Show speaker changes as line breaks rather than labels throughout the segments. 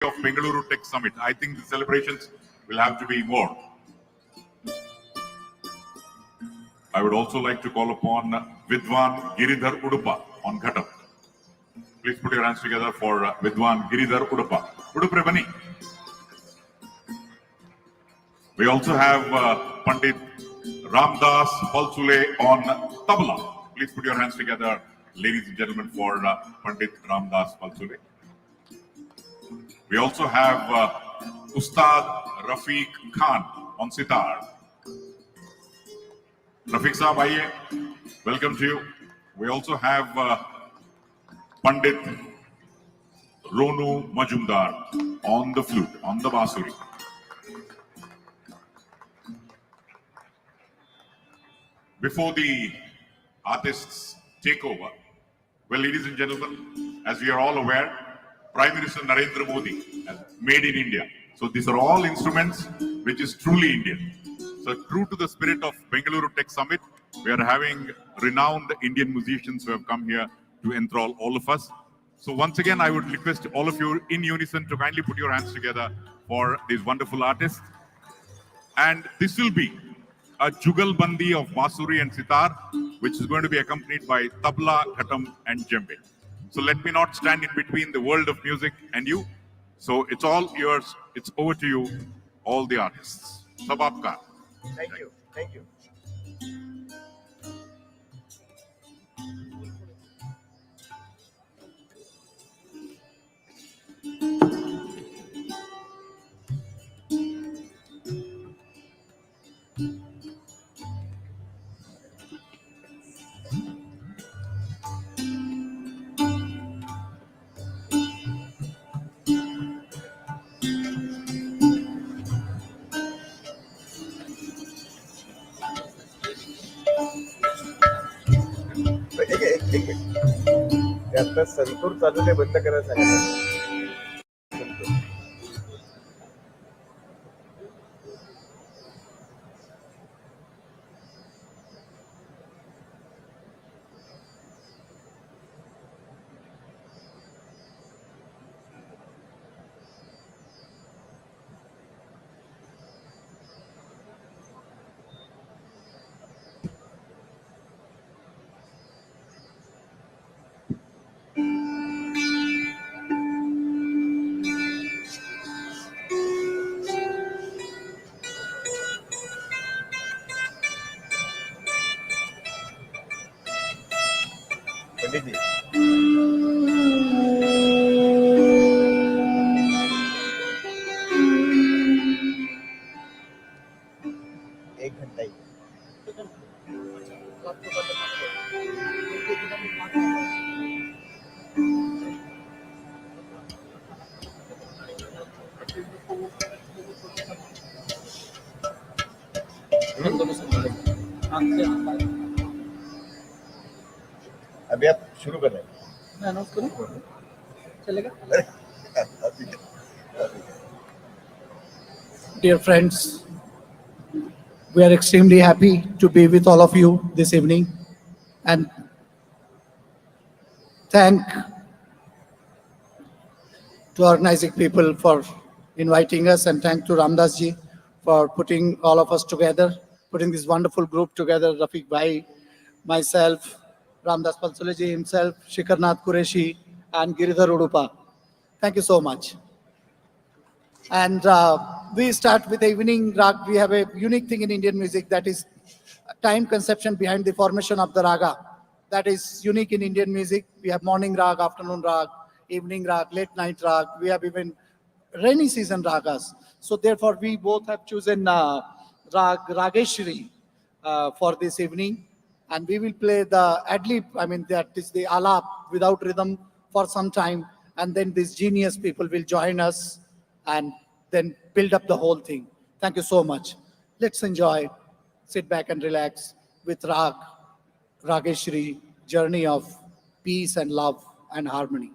of Bengaluru Tech Summit. I think the celebrations will have to be more. I would also like to call upon Vidwan Giridhar Udupa on Ghatam. Please put your hands together for Vidwan Giridhar Udupa. Udupre Bani. We also have Pandit Ramdas Palsule on Tabla. Please put your hands together, ladies and gentlemen, for Pandit Ramdas Palsule. We also have Ustad Rafiq Khan on sitar. Rafiq Saab, aiye. Welcome to you. We also have Pandit Ronu Majumdar on the flute, on the basuri. Before the artists take over, well, ladies and gentlemen, as we are all aware, Prime Minister Narendra Modi has made in India. So these are all instruments which is truly Indian. So true to the spirit of Bengaluru Tech Summit, we are having renowned Indian musicians who have come here to enthrall all of us. So once again, I would request all of you in unison to kindly put your hands together for these wonderful artists. And this will be a Jugal Bandi of Basuri and Sitar, which is going to be accompanied by Tabla, Ghatam and Djembe. So let me not stand in between the world of music and you. So it's all yours. It's over to you, all the artists. Sab aapka.
Thank you. Thank you. एक minute आता संतूर चालू आहे बंद करायला सांगितलं. पंडित जी एक घंटा ही अभी आप शुरू कर रहे हैं. मैं अनाउंस करूं? चलेगा?
Dear friends, we are extremely happy to be with all of you this evening and thank to organizing people for inviting us and thank to Ramdas ji for putting all of us together, putting this wonderful group together, Rafiq Bhai, myself, Ramdas Palsule ji himself, Shikarnath Qureshi and Giridhar Udupa. Thank you so much. And we start with the evening rag. We have a unique thing in Indian music, that is time conception behind the formation of the raga. That is unique in Indian music. We have morning rag, afternoon rag, evening rag, late night rag. We have even rainy season ragas. So therefore, we both have chosen Rageshri for this evening. And we will play the adlib, I mean, that is the alap without rhythm for some time. And then these genius people will join us and then build up the whole thing. Thank you so much. Let's enjoy, sit back and relax with Rageshri, journey of peace and love and harmony.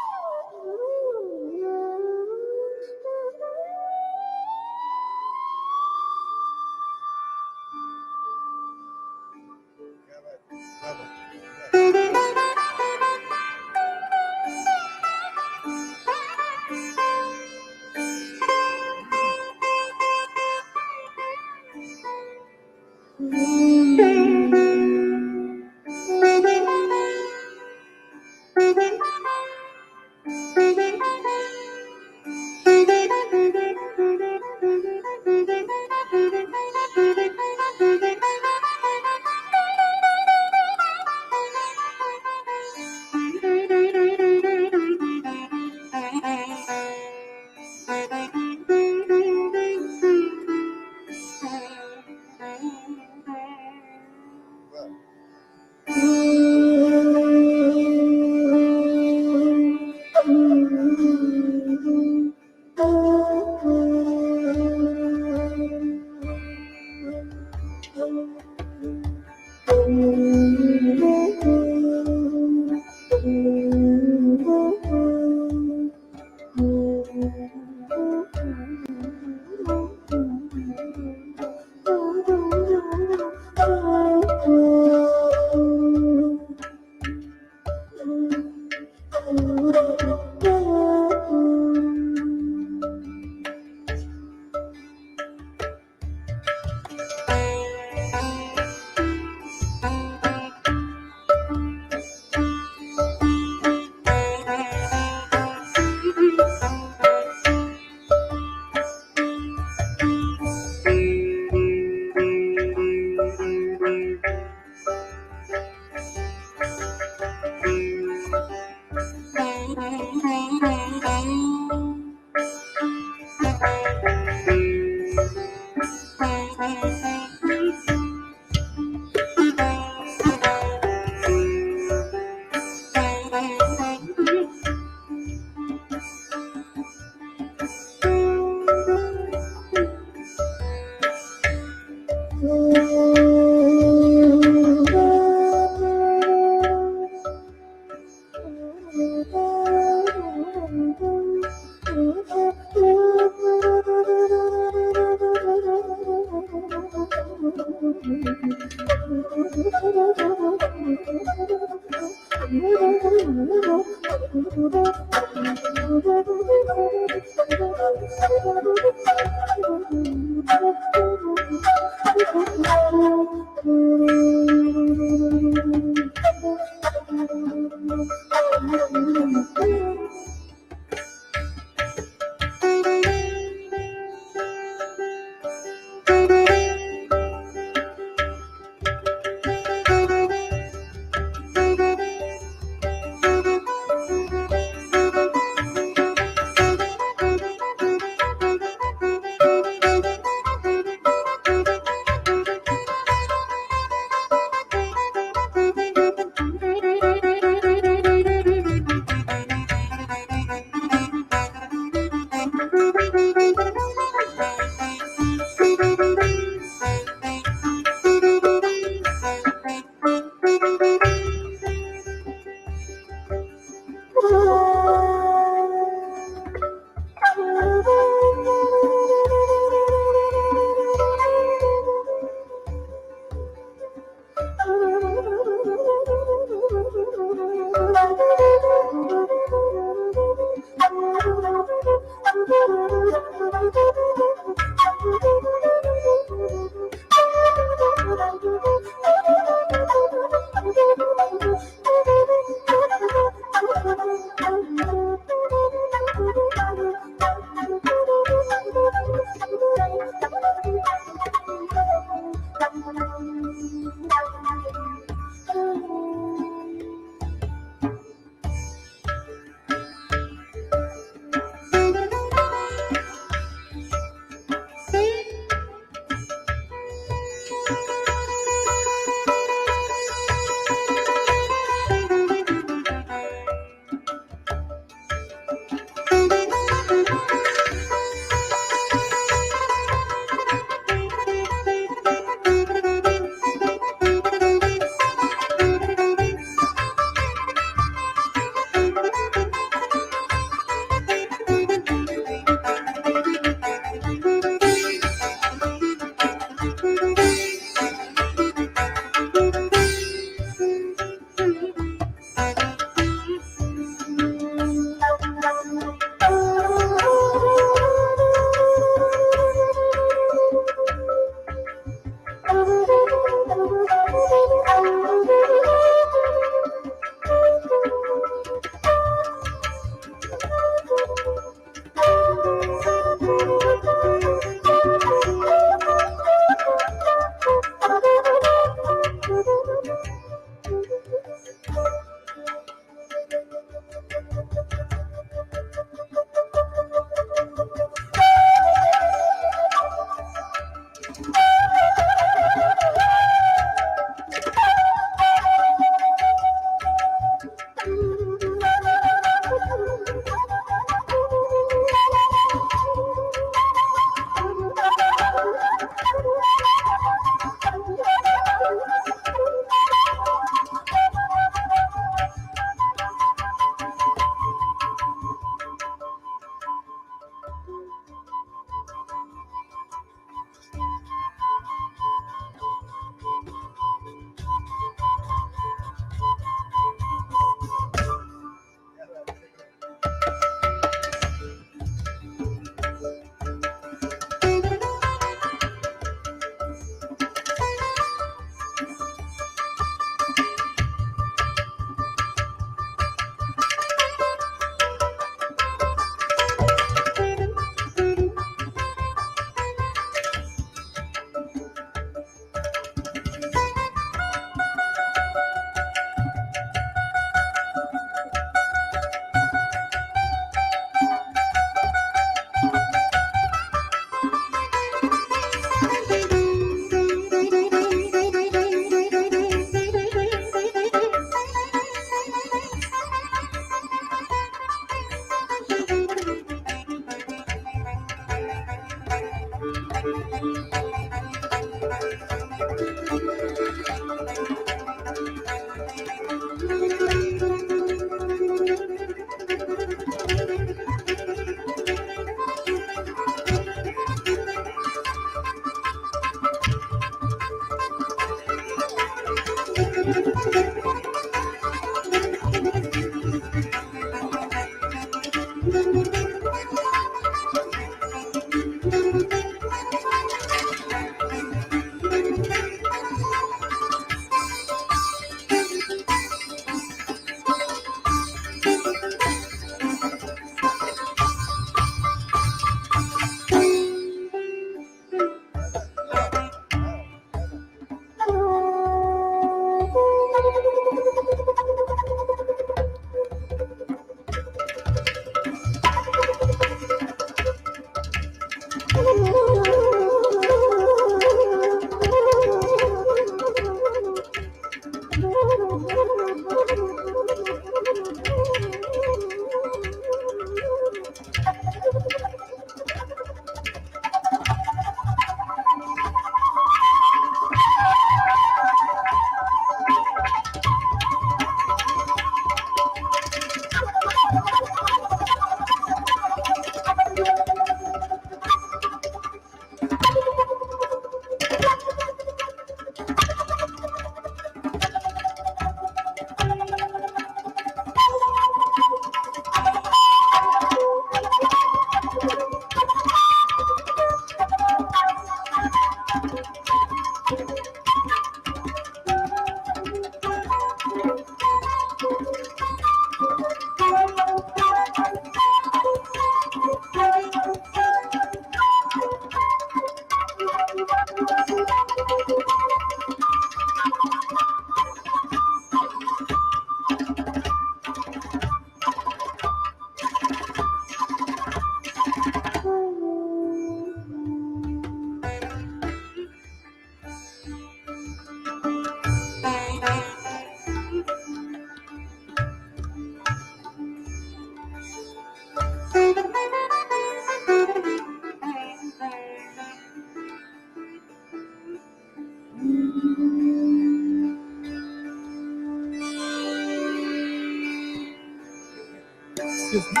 Excuse me.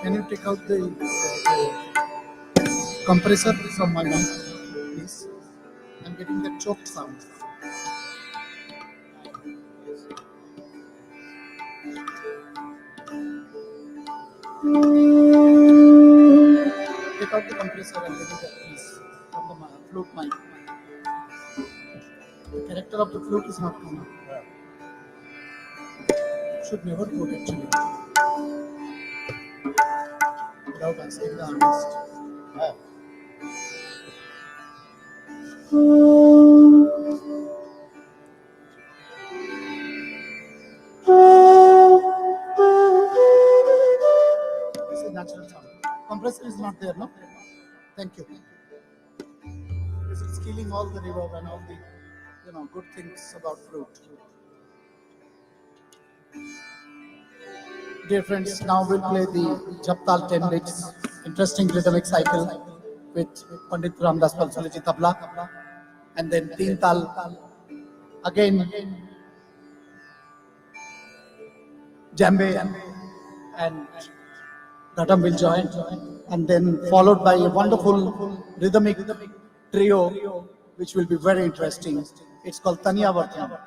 Can you take out the compressor from my mic, please? I'm getting the choked sound. Take out the compressor and remove that, please, from the flute mic. The character of the flute is not coming. Should never put actually without asking the artist. This is natural sound. Compressor is not there, no? Thank you. This is killing all the reverb and all the, good things about flute. Dear friends, now we'll play the Japtal 10 beats, interesting rhythmic cycle with Pandit Ramdas Palsulaji tabla, and then Teen Tal again, Jambe and Ghatam will join, and then followed by a wonderful rhythmic trio, which will be very interesting. It's called Tanya Vartan.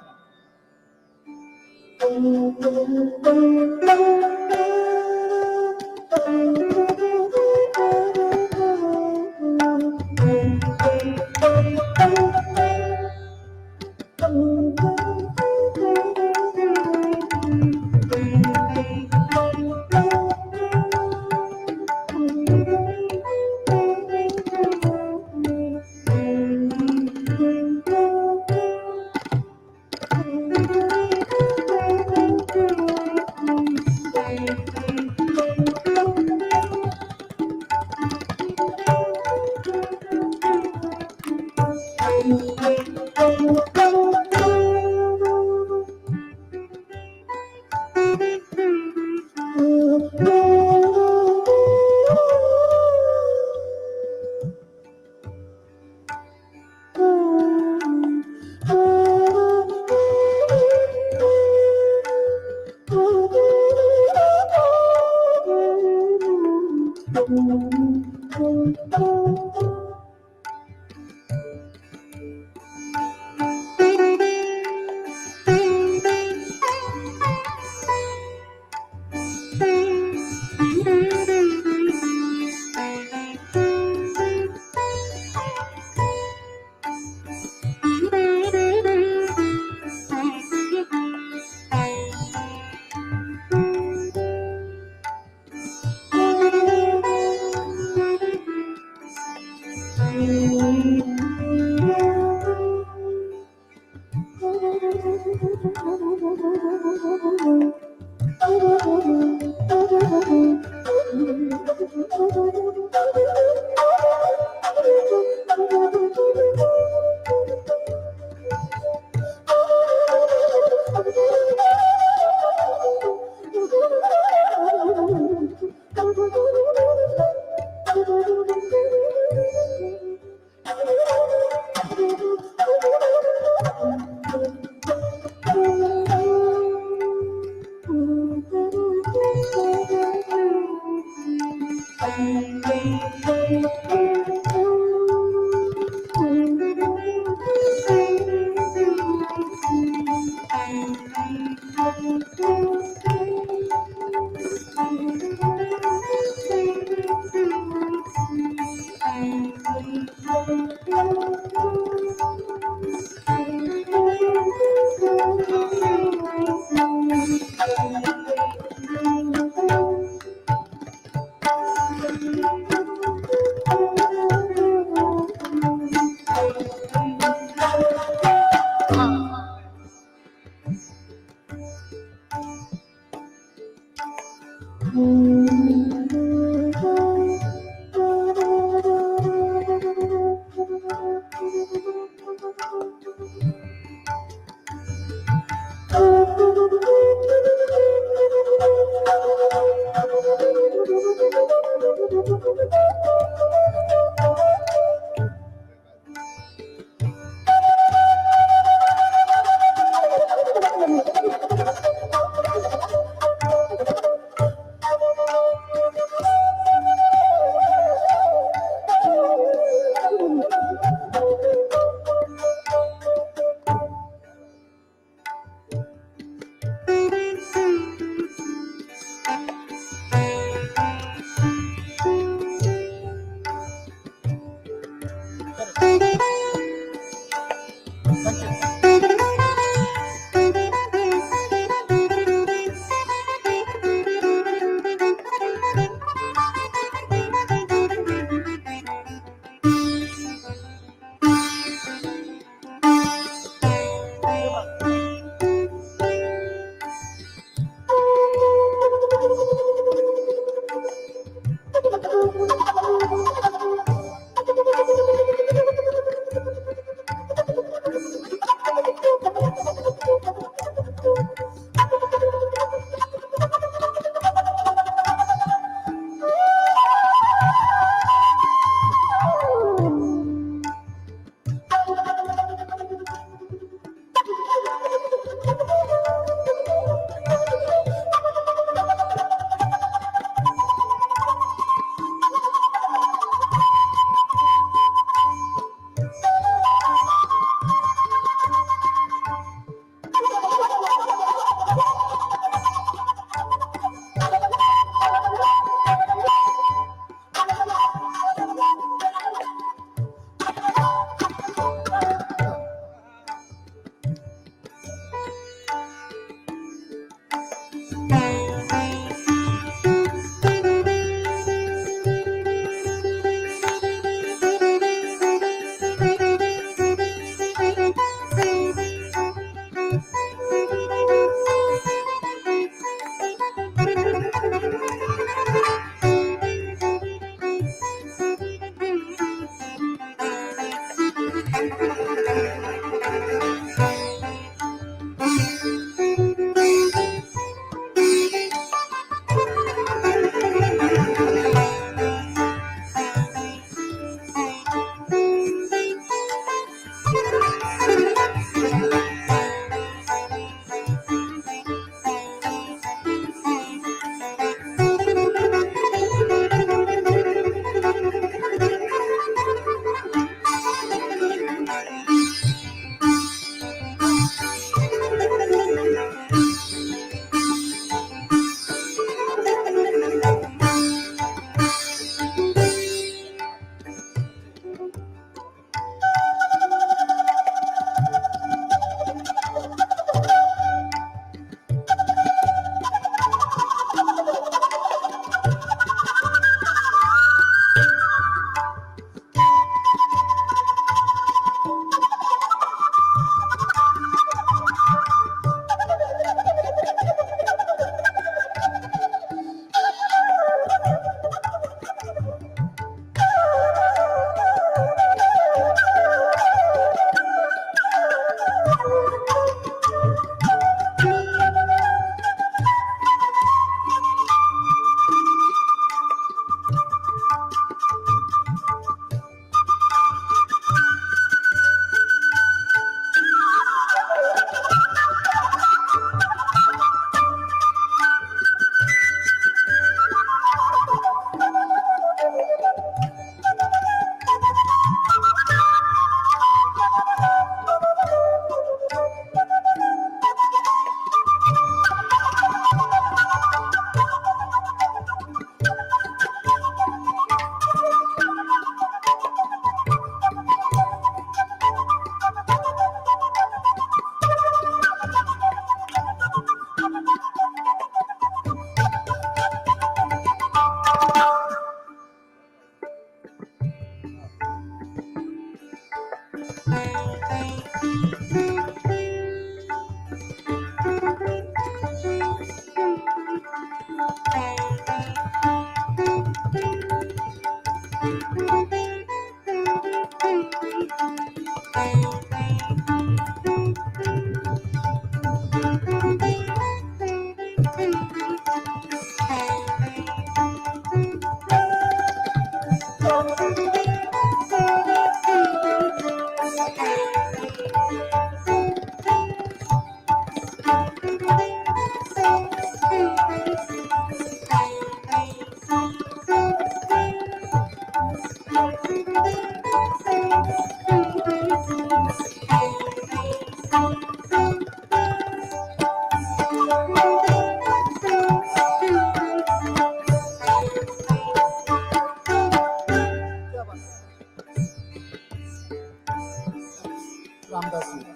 Ramdas ji.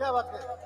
क्या बात है?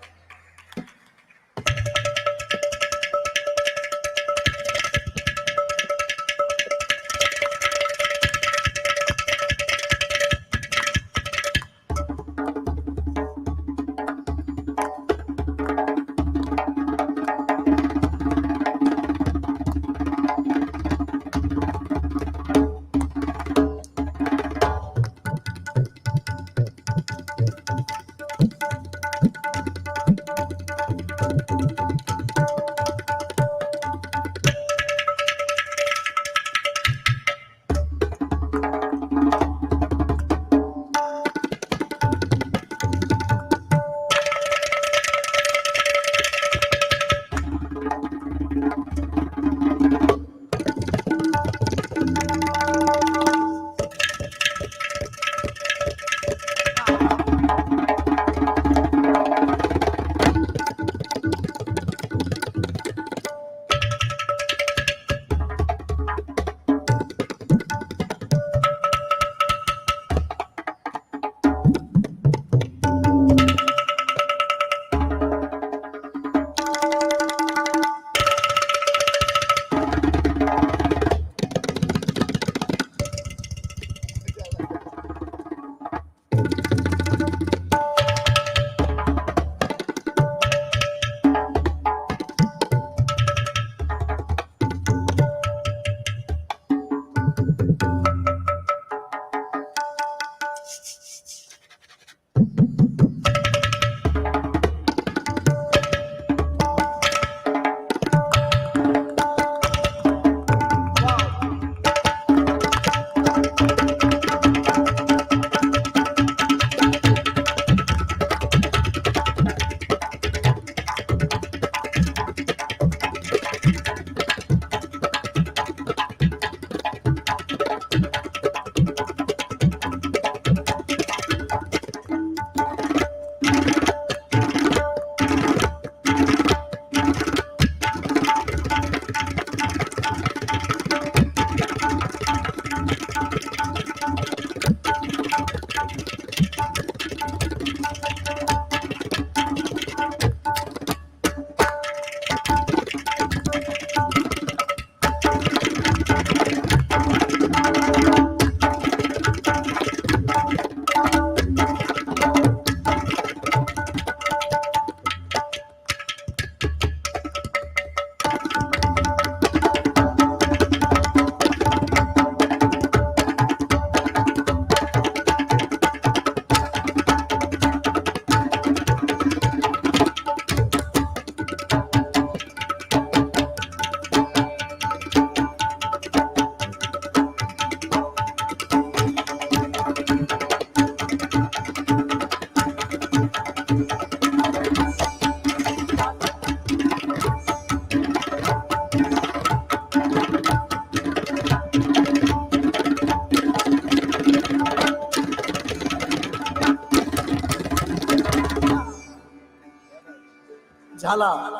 झाला.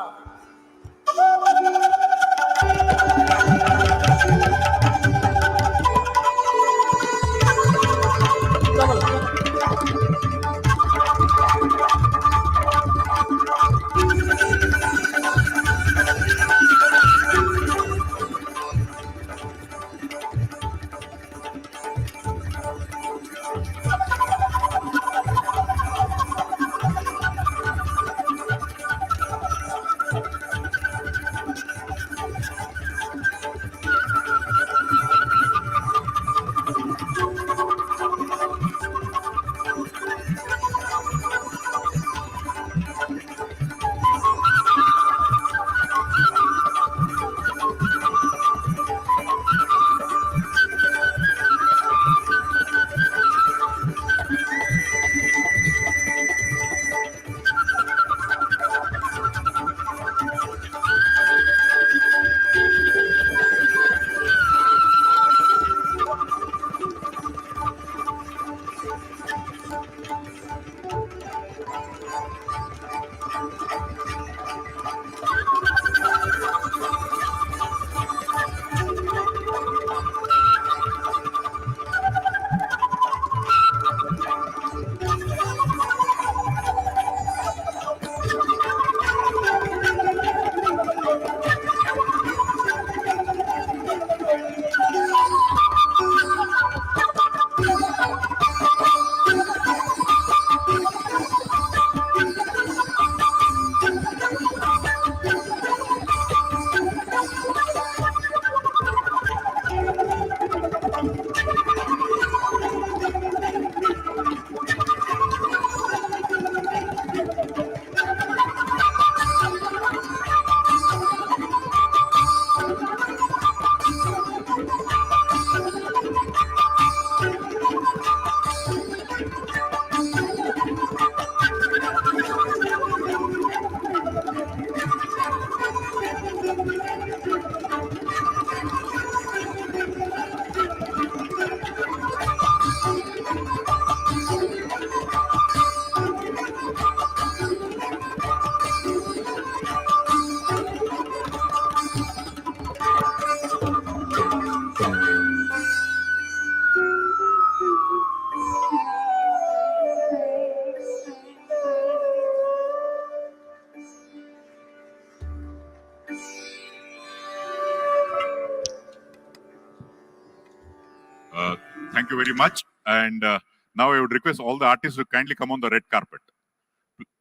Thank you very much. And now I would request all the artists to kindly come on the red carpet.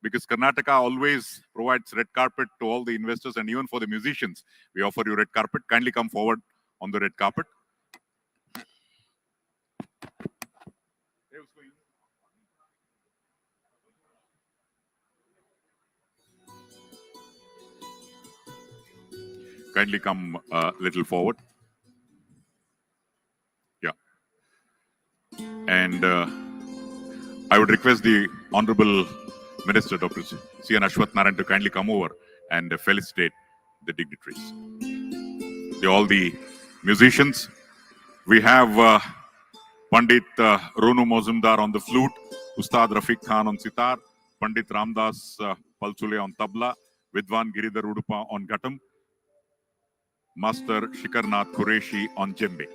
Because Karnataka always provides red carpet to all the investors and even for the musicians. We offer you red carpet. Kindly come forward on the red carpet. Kindly come a little forward. Yeah. And I would request the Honorable Minister, Dr. C. N. Ashwath Narayan, to kindly come over and felicitate the dignitaries. All the musicians. We have Pandit Ronu Mozumdar on the flute, Ustad Rafiq Khan on sitar, Pandit Ramdas Palchule on tabla, Vidwan Giridhar Udupa on ghatam, Master Shikarnath Qureshi on djembe.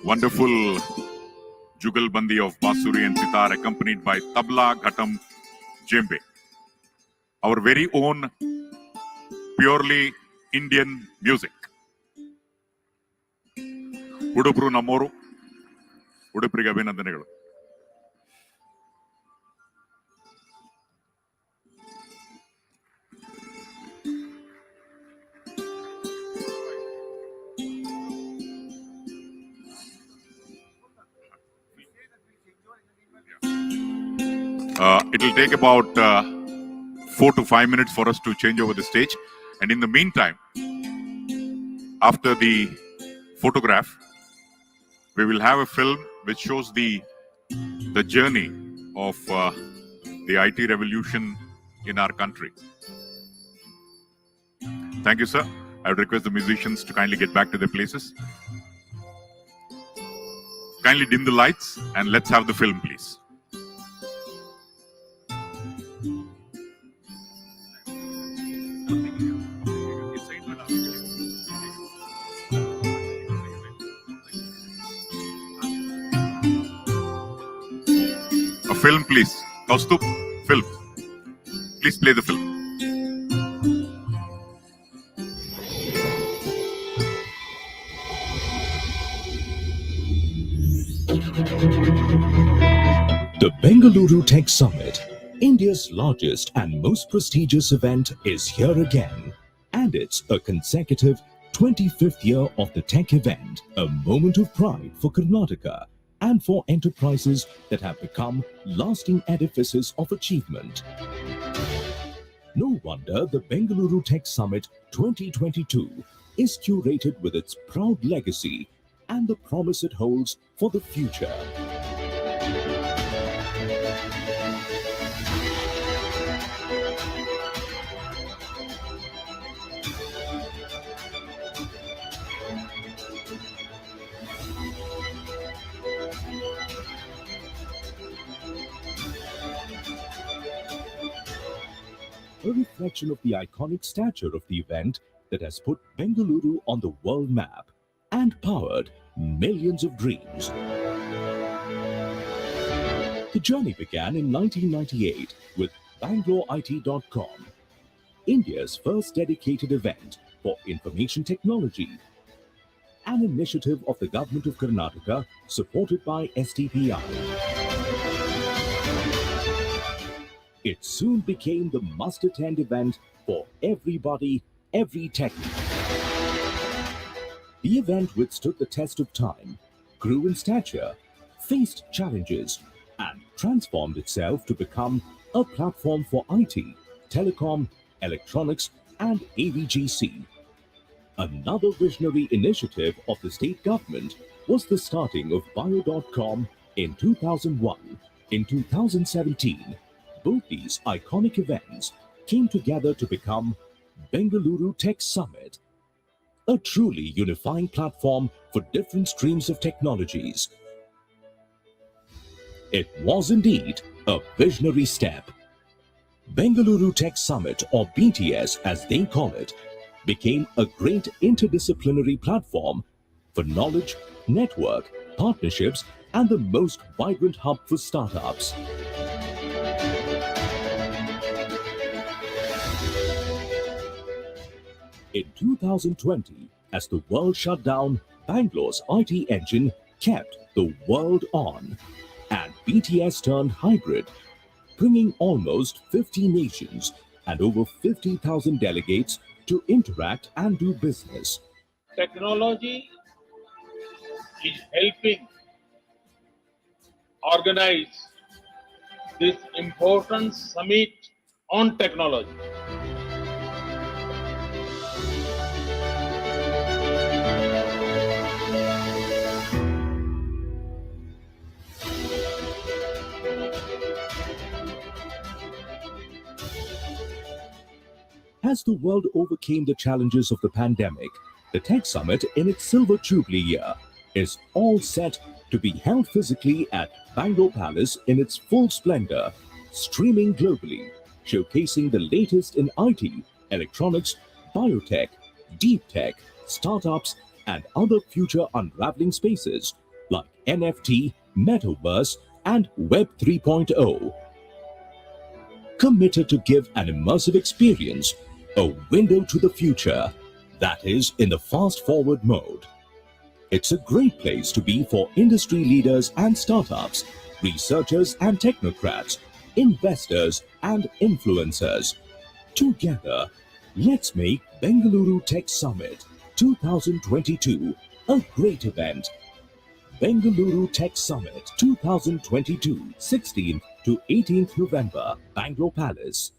Wonderful Jugalbandi of Basuri and Sitar accompanied by Tabla, Ghatam, Djembe. Our very own purely Indian music. Udupru Namoru, Udupriga Abhinandanegalu. It will take about 4 to 5 minutes for us to change over the stage. And in the meantime, after the photograph, we will have a film which shows the journey of the IT revolution in our country. Thank you, sir. I would request the musicians to kindly get back to their places. Kindly dim the lights and let's have the film, please. A film, please. Kaustup, film. Please play the film.
The Bengaluru Tech Summit, India's largest and most prestigious event, is here again. And it's a consecutive 25th year of the tech event, a moment of pride for Karnataka and for enterprises that have become lasting edifices of achievement. No wonder the Bengaluru Tech Summit 2022 is curated with its proud legacy and the promise it holds for the future. A reflection of the iconic stature of the event that has put Bengaluru on the world map and powered millions of dreams. The journey began in 1998 with BangaloreIT.com, India's first dedicated event for information technology, an initiative of the government of Karnataka supported by STPI. It soon became the must-attend event for everybody, every techie. The event withstood the test of time, grew in stature, faced challenges, and transformed itself to become a platform for IT, telecom, electronics, and AVGC. Another visionary initiative of the state government was the starting of Bio.com in 2001. In 2017, both these iconic events came together to become Bengaluru Tech Summit, a truly unifying platform for different streams of technologies. It was indeed a visionary step. Bengaluru Tech Summit, or BTS as they call it, became a great interdisciplinary platform for knowledge, network, partnerships, and the most vibrant hub for startups. In 2020, as the world shut down, Bangalore's IT engine kept the world on, and BTS turned hybrid, bringing almost 50 nations and over 50,000 delegates to interact and do business.
Technology is helping organize this important summit on technology.
As the world overcame the challenges of the pandemic, the Tech Summit in its Silver Jubilee year is all set to be held physically at Bangalore Palace in its full splendor, streaming globally, showcasing the latest in IT, electronics, biotech, deep tech, startups, and other future unraveling spaces like NFT, Metaverse, and Web 3.0. Committed to give an immersive experience, a window to the future, that is in the fast-forward mode. It's a great place to be for industry leaders and startups, researchers and technocrats, investors and influencers. Together, let's make Bengaluru Tech Summit 2022 a great event. Bengaluru Tech Summit 2022, 16th to 18th November, Bangalore Palace.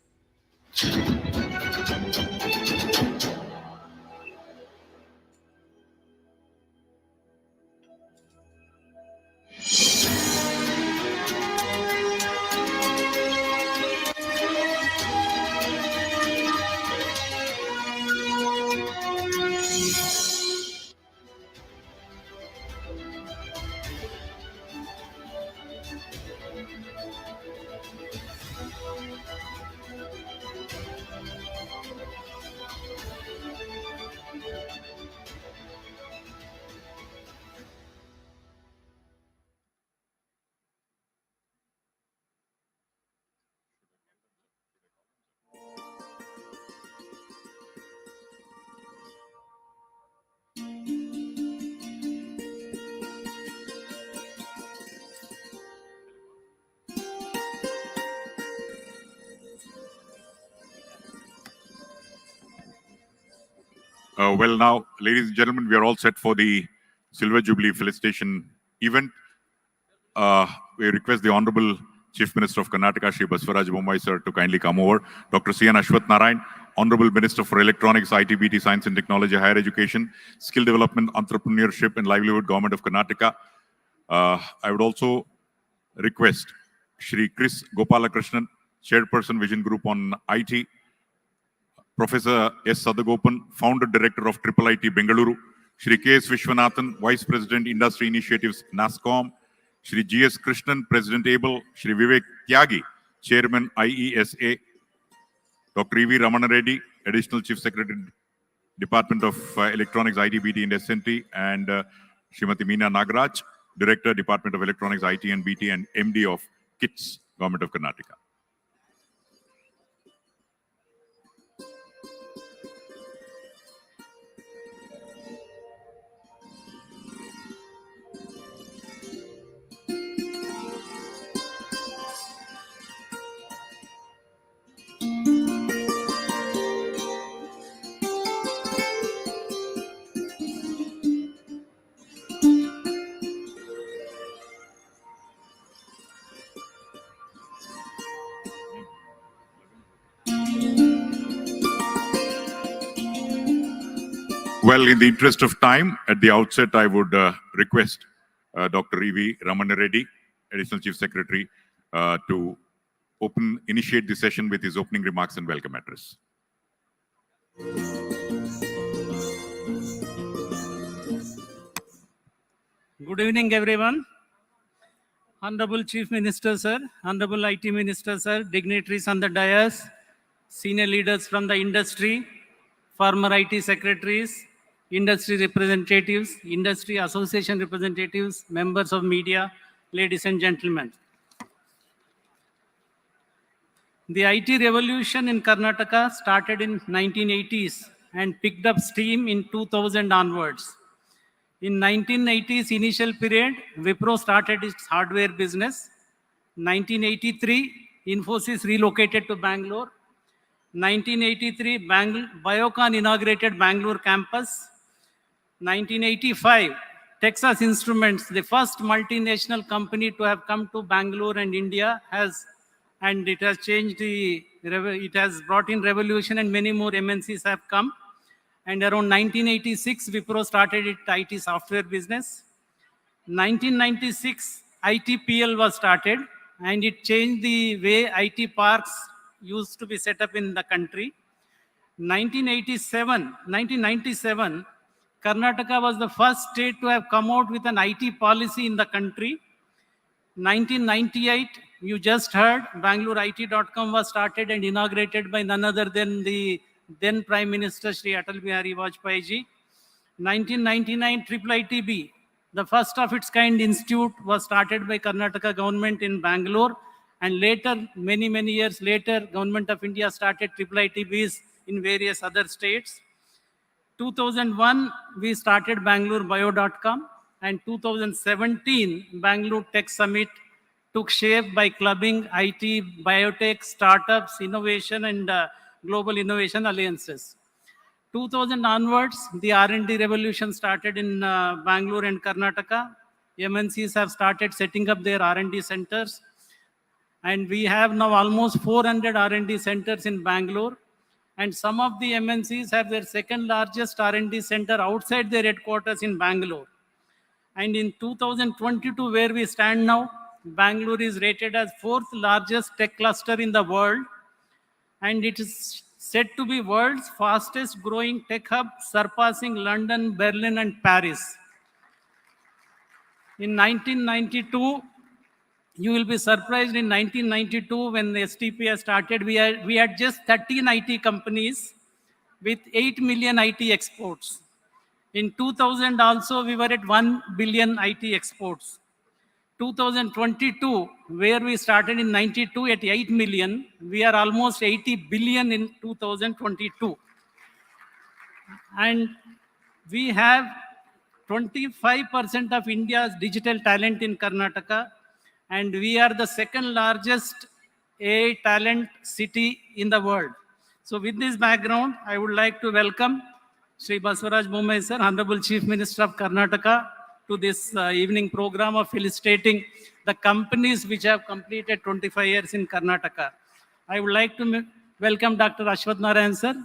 Well, now, ladies and gentlemen, we are all set for the Silver Jubilee Felicitation event. We request the Honorable Chief Minister of Karnataka, Shri Baswaraj Bommai sir, to kindly come over. Dr. C. N. Ashwath Narayan, Honorable Minister for Electronics, IT, BT, Science and Technology, Higher Education, Skill Development, Entrepreneurship and Livelihood, Government of Karnataka. I would also request Shri Chris Gopalakrishnan, Chairperson Vision Group on IT, Professor S. Sadagopan, Founder Director of Triple IT Bengaluru, Shri K. S. Vishwanathan, Vice President Industry Initiatives NASCOM, Shri G. S. Krishnan, President ABLE, Shri Vivek Tyagi, Chairman IESA, Dr. E.V. Ramana Reddy, Additional Chief Secretary, Department of Electronics, IDBT and SNT, and Srimati Meena Nagaraj, Director, Department of Electronics, IT and BT, and MD of KITS, Government of Karnataka. Well, in the interest of time, at the outset, I would request Dr. E.V. Ramana Reddy, Additional Chief Secretary, to initiate the session with his opening remarks and welcome address.
Good evening, everyone. Honorable Chief Minister, sir, Honorable IT Minister, sir, dignitaries on the dais, senior leaders from the industry, former IT secretaries, industry representatives, industry association representatives, members of media, ladies and gentlemen. The IT revolution in Karnataka started in 1980s and picked up steam in 2000 onwards. In 1980s initial period, Wipro started its hardware business. 1983, Infosys relocated to Bangalore. 1983, Biocon inaugurated Bangalore campus. 1985, Texas Instruments, the first multinational company to have come to Bangalore and India, and it has changed it has brought in revolution, and many more MNCs have come. And around 1986, Wipro started its IT software business. 1996, ITPL was started, and it changed the way IT parks used to be set up in the country. 1997, Karnataka was the first state to have come out with an IT policy in the country. 1998, you just heard, Bangalore was started and inaugurated by none other than the then Prime Minister Shri Atal Bihari Vajpayee ji. 1999, IIITB, the first of its kind institute, was started by Karnataka government in Bangalore, and later, many years later, Government of India started IIITBs in various other states. 2001, we started Bangalore Bio.com, and 2017, Bangalore Tech Summit took shape by clubbing IT, biotech, startups, innovation, and global innovation alliances. 2000 onwards, the R&D revolution started in Bangalore and Karnataka. MNCs have started setting up their R&D centers, and we have now almost 400 R&D centers in Bangalore. And some of the MNCs have their second largest R&D center outside their headquarters in Bangalore. And in 2022, where we stand now, Bangalore is rated as 4th largest tech cluster in the world, and it is said to be world's fastest growing tech hub, surpassing London, Berlin, and Paris. In 1992, you will be surprised, in 1992, when the STP started, we had just 13 IT companies with 8 million IT exports. In 2000 also, we were at 1 billion IT exports. 2022, where we started in 92 at 8 million, we are almost 80 billion in 2022. And we have 25% of India's digital talent in Karnataka, and we are the second largest AI talent city in the world. So with this background, I would like to welcome Sri Basavaraj Bommai sir, Honorable Chief Minister of Karnataka, to this evening program of felicitating the companies which have completed 25 years in Karnataka. I would like to welcome Dr. Ashwath Narayan sir,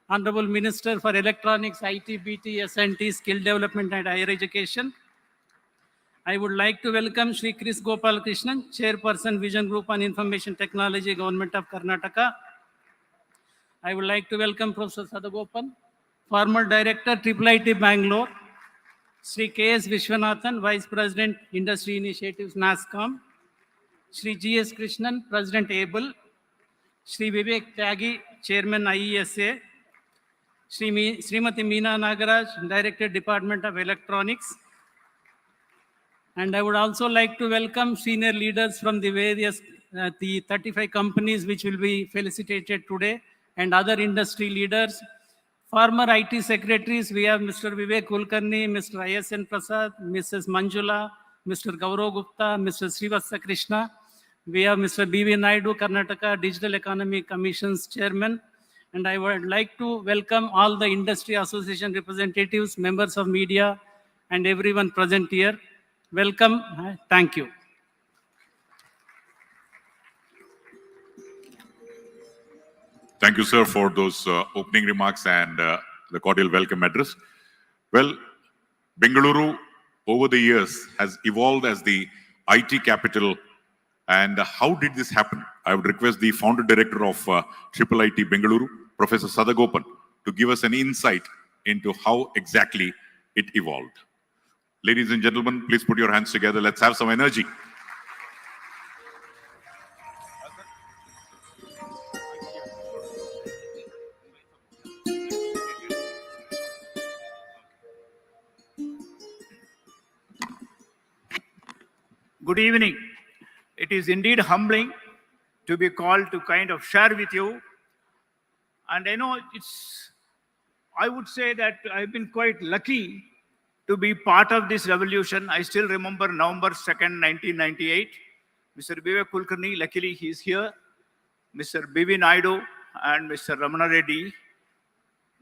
Honorable Minister for Electronics, IT, BT, S&T, Skill Development and Higher Education. I would like to welcome Shri Chris Gopal Krishnan, Chairperson, Vision Group on Information Technology, Government of Karnataka. I would like to welcome Professor Sadagopan, former Director, IIIT Bangalore. Shri K.S. Vishwanathan, Vice President, Industry Initiatives, NASCOM. Shri G.S. Krishnan, President, ABLE. Shri Vivek Tyagi, Chairman, IESA. Srimati Meena Nagaraj, Director, Department of Electronics. And I would also like to welcome senior leaders from the various, the 35 companies which will be felicitated today, and other industry leaders. Former IT secretaries, we have Mr. Vivek Kulkarni, Mr. ISN Prasad, Mrs. Manjula, Mr. Gaurav Gupta, Mr. Srivastava Krishna. We have Mr. B.V. Naidu, Karnataka Digital Economy Commission's Chairman. And I would like to welcome all the industry association representatives, members of media, and everyone present here. Welcome. Thank you.
Thank you, sir, for those opening remarks and the cordial welcome address. Well, Bengaluru over the years has evolved as the IT capital. And how did this happen? I would request the founder director of IIIT Bengaluru, Professor Sadagopan, to give us an insight into how exactly it evolved. Ladies and gentlemen, please put your hands together. Let's have some energy.
Good evening. It is indeed humbling to be called to kind of share with you. And I know I would say that I've been quite lucky to be part of this revolution. I still remember November 2nd, 1998. Mr. Vivek Kulkarni, luckily he's here. Mr. B.V. Naidu and Mr. Ramana Reddy.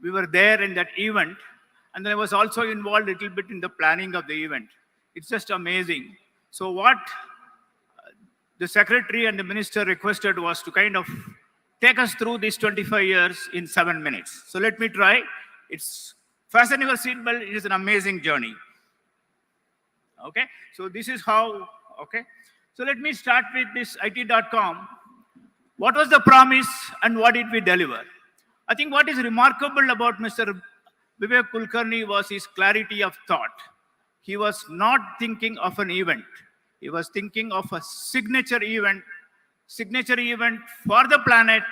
We were there in that event. And I was also involved a little bit in the planning of the event. It's just amazing. So what the secretary and the minister requested was to kind of take us through these 25 years in 7 minutes. So let me try. Fasten your seatbelt. It is an amazing journey. Okay. So this is how, okay. So let me start with this IT.com. What was the promise and what did we deliver? I think what is remarkable about Mr. Vivek Kulkarni was his clarity of thought. He was not thinking of an event. He was thinking of a signature event for the planet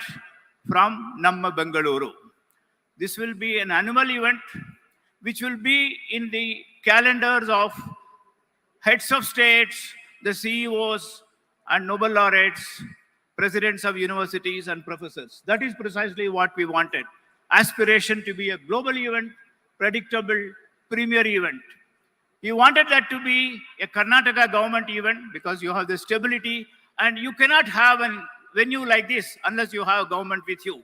from Namma Bengaluru. This will be an annual event which will be in the calendars of heads of states, the CEOs and Nobel laureates, presidents of universities and professors. That is precisely what we wanted. Aspiration to be a global event, predictable, premier event. He wanted that to be a Karnataka government event because you have the stability and you cannot have a venue like this unless you have a government with you.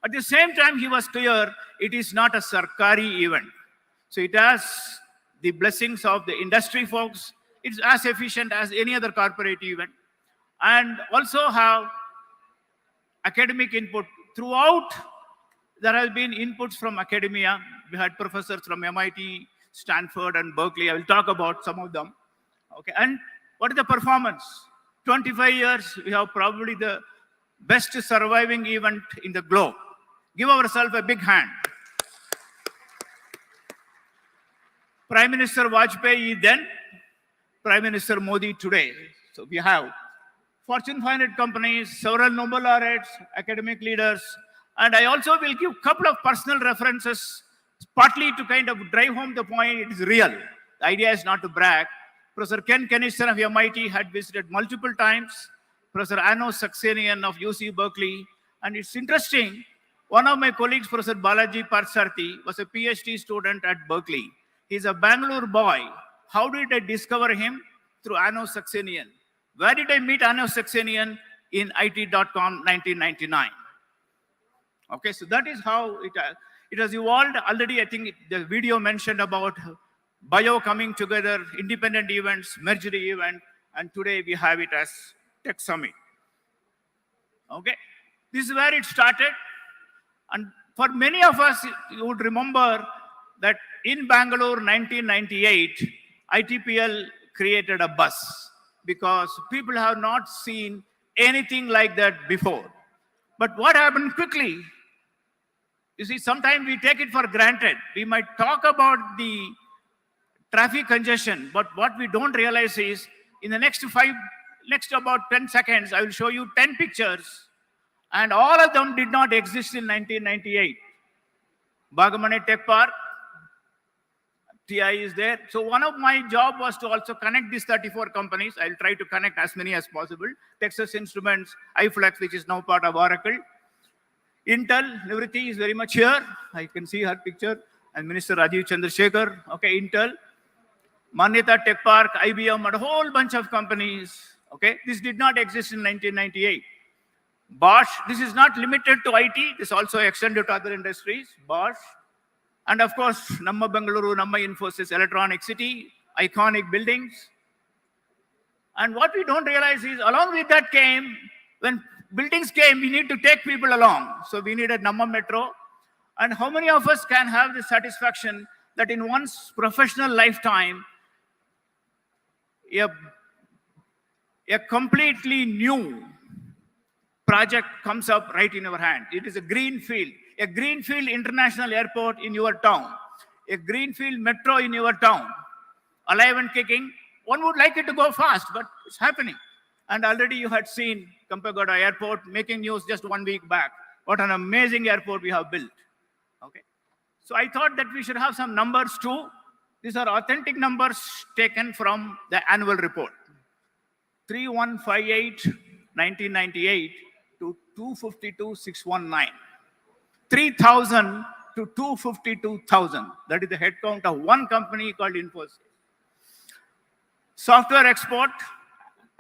At the same time, he was clear it is not a Sarkari event. So it has the blessings of the industry folks. It's as efficient as any other corporate event. And also have academic input. Throughout, there has been inputs from academia. We had professors from MIT, Stanford, and Berkeley. I will talk about some of them. Okay, and what is the performance? 25 years, we have probably the best surviving event in the globe. Give ourselves a big hand. Prime Minister Vajpayee then, Prime Minister Modi today. So we have Fortune 500 companies, several Nobel laureates, academic leaders, and I also will give a couple of personal references, partly to kind of drive home the point it is real. The idea is not to brag. Professor Ken Kenister of MIT had visited multiple times, Professor Anno Saxenian of UC Berkeley, and it's interesting, one of my colleagues, Professor Balaji Parsarthi, was a PhD student at Berkeley. He's a Bangalore boy. How did I discover him? Through Anno Saxenian. Where did I meet Anno Saxenian? In IT.com 1999. Okay, so that is how it has evolved. Already, I think the video mentioned about bio coming together, independent events, merged event, and today we have it as Tech Summit. Okay, this is where it started. And for many of us, you would remember that in Bangalore 1998, ITPL created a buzz because people have not seen anything like that before. But what happened quickly? You see, sometimes we take it for granted. We might talk about the traffic congestion, but what we don't realize is in the next about 10 seconds, I will show you 10 pictures, and all of them did not exist in 1998. Bagamane Tech Park, TI is there. So one of my job was to also connect these 34 companies. I'll try to connect as many as possible. Texas Instruments, iFlex, which is now part of Oracle. Intel, Nivriti is very much here. I can see her picture. And Minister Rajiv Chandrasekhar, okay, Intel. Manyata Tech Park, IBM, and a whole bunch of companies. Okay, this did not exist in 1998. Bosch, this is not limited to IT. This also extended to other industries. Bosch. And of course, Namma Bengaluru, Namma Infosys, Electronic City, iconic buildings. And what we don't realize is along with that came, when buildings came, we need to take people along. So we needed Namma Metro. And how many of us can have the satisfaction that in one's professional lifetime, a completely new project comes up right in your hand. It is a greenfield international airport in your town, a greenfield metro in your town, alive and kicking. One would like it to go fast, but it's happening. And already you had seen Kampagoda Airport making news just 1 week back. What an amazing airport we have built. Okay. So I thought that we should have some numbers too. These are authentic numbers taken from the annual report. 3158 1998 to 252,619. 3,000 to 252,000. That is the headcount of one company called Infosys. Software export,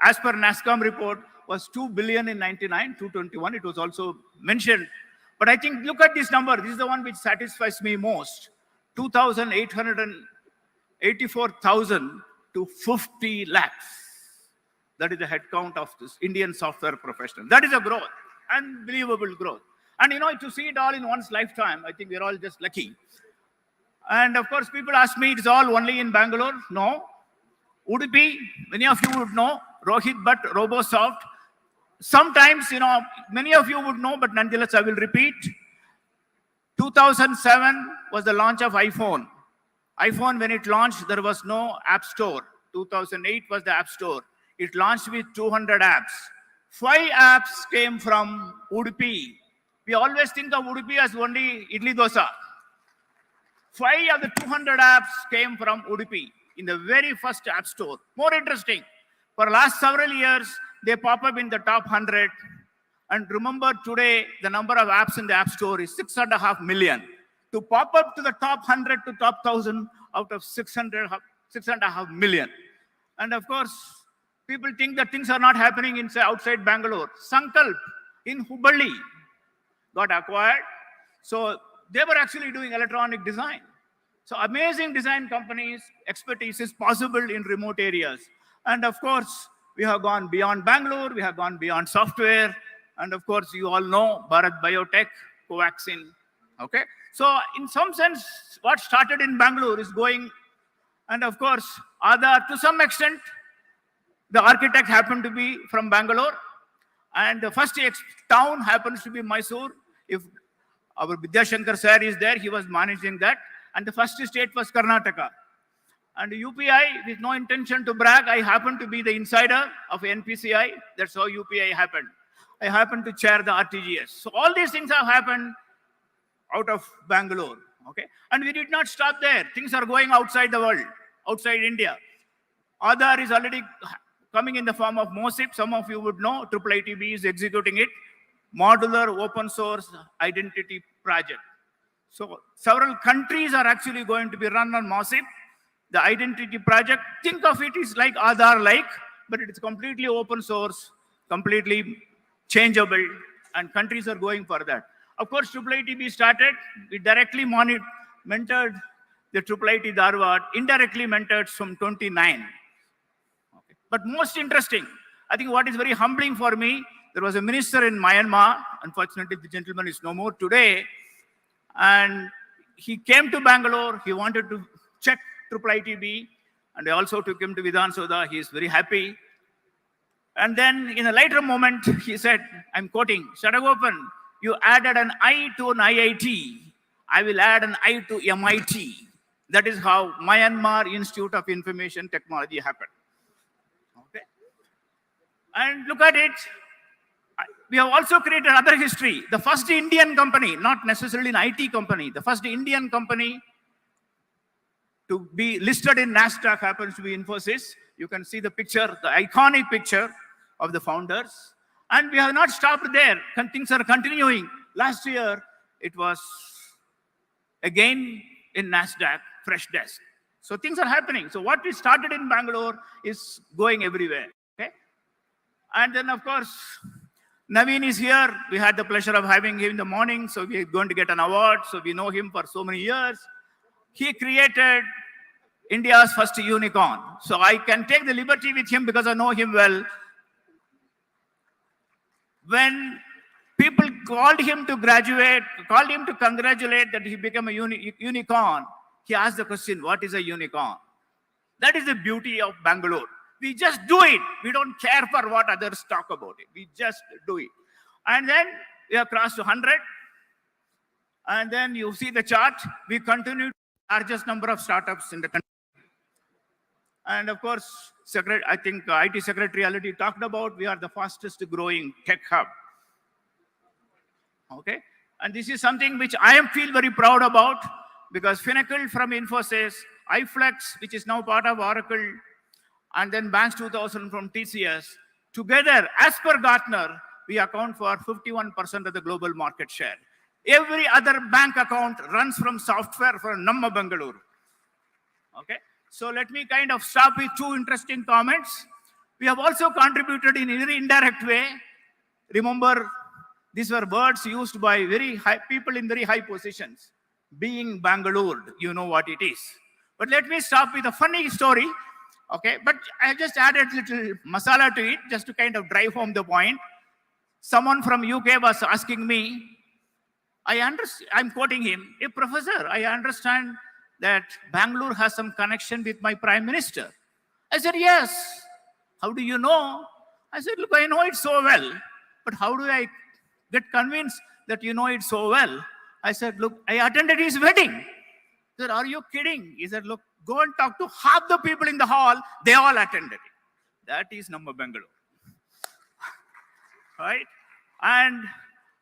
as per NASSCOM report, was 2 billion in 99, 221. It was also mentioned. But I think, look at this number. This is the one which satisfies me most. 2,884,000 to 50 lakhs. That is the headcount of this Indian software professional. That is a growth, unbelievable growth. And to see it all in one's lifetime, I think we're all just lucky. And of course, people ask me, it's all only in Bangalore. No. Udupi, many of you would know, Rohit Bhatt, RoboSoft. Sometimes, many of you would know, but nonetheless, I will repeat. 2007 was the launch of iPhone. iPhone, when it launched, there was no app store. 2008 was the app store. It launched with 200 apps. 5 apps came from Udupi. We always think of Udupi as only Idli Dosa. 5 of the 200 apps came from Udupi in the very first app store. More interesting, for last several years, they pop up in the top 100. And remember, today, the number of apps in the app store is 6.5 million. To pop up to the top 100 to top 1,000 out of 6.5 million. And of course, people think that things are not happening outside Bangalore. Sankalp in Jubilee got acquired. So they were actually doing electronic design. So amazing design companies, expertise is possible in remote areas. And of course, we have gone beyond Bangalore, we have gone beyond software. And of course, you all know Bharat Biotech, Covaxin. Okay. So in some sense, what started in Bangalore is going, and of course, to some extent, the architect happened to be from Bangalore, and the first town happens to be Mysore. If our Vidyashankar sir is there, he was managing that. And the first state was Karnataka. And UPI, with no intention to brag, I happen to be the insider of NPCI. That's how UPI happened. I happen to chair the RTGS. So all these things have happened out of Bangalore. Okay, and we did not stop there. Things are going outside the world, outside India. Aadhaar is already coming in the form of MOSIP. Some of you would know, IIITB is executing it. Modular open source identity project. So several countries are actually going to be run on MOSIP. The identity project, think of it is like Aadhaar-like, but it is completely open source, completely changeable, and countries are going for that. Of course, IIITB started. We directly mentored the IIIT Dharwad, indirectly mentored from 29. Okay. But most interesting, I think what is very humbling for me, there was a minister in Myanmar. Unfortunately, the gentleman is no more today. And he came to Bangalore. He wanted to check IIITB. And I also took him to Vidhan Soda. He is very happy. And then in a later moment, he said, I'm quoting, Shadagopan, you added an I to an IIT. I will add an I to MIT. That is how Myanmar Institute of Information Technology happened. Okay. And look at it. We have also created another history. The first Indian company, not necessarily an IT company, the first Indian company to be listed in NASDAQ happens to be Infosys. You can see the picture, the iconic picture of the founders. And we have not stopped there. Things are continuing. Last year, it was again in NASDAQ, fresh desk. So things are happening. So what we started in Bangalore is going everywhere. Okay? And then, of course, Naveen is here. We had the pleasure of having him in the morning. So we're going to get an award. So we know him for so many years. He created India's first unicorn. So I can take the liberty with him because I know him well. When people called him to graduate, called him to congratulate that he became a unicorn, he asked the question, what is a unicorn? That is the beauty of Bangalore. We just do it. We don't care for what others talk about it. We just do it. And then we have crossed 100. And then you see the chart. We continue the largest number of startups in the country. And of course, I think IT Secretary already talked about, we are the fastest growing tech hub. Okay. And this is something which I feel very proud about because Finacle from Infosys, iFlex, which is now part of Oracle, and then Banks 2000 from TCS. Together, as per Gartner, we account for 51% of the global market share. Every other bank account runs from software from Namma Bangalore. Okay, so let me kind of stop with two interesting comments. We have also contributed in a very indirect way. Remember, these were words used by very high people in very high positions. Being Bangalore, you know what it is. But let me stop with a funny story. Okay, but I just added little masala to it just to kind of drive home the point. Someone from UK was asking me, I'm quoting him, "Hey, professor, I understand that Bangalore has some connection with my prime minister." I said, "Yes." "How do you know?" I said, "Look, I know it so well, but how do I get convinced that you know it so well?" I said, "Look, I attended his wedding." He said, "Are you kidding?" He said, "Look, go and talk to half the people in the hall. They all attended it." That is Namma Bangalore. Right? And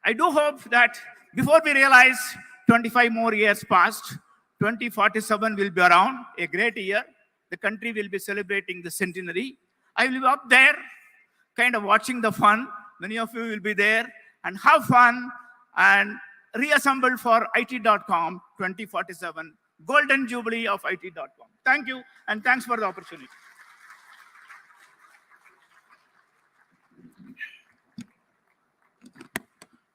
I do hope that before we realize 25 more years past, 2047 will be around, a great year. The country will be celebrating the centenary. I will be up there, kind of watching the fun. Many of you will be there and have fun and reassemble for IT.com 2047, Golden Jubilee of IT.com. Thank you, and thanks for the opportunity.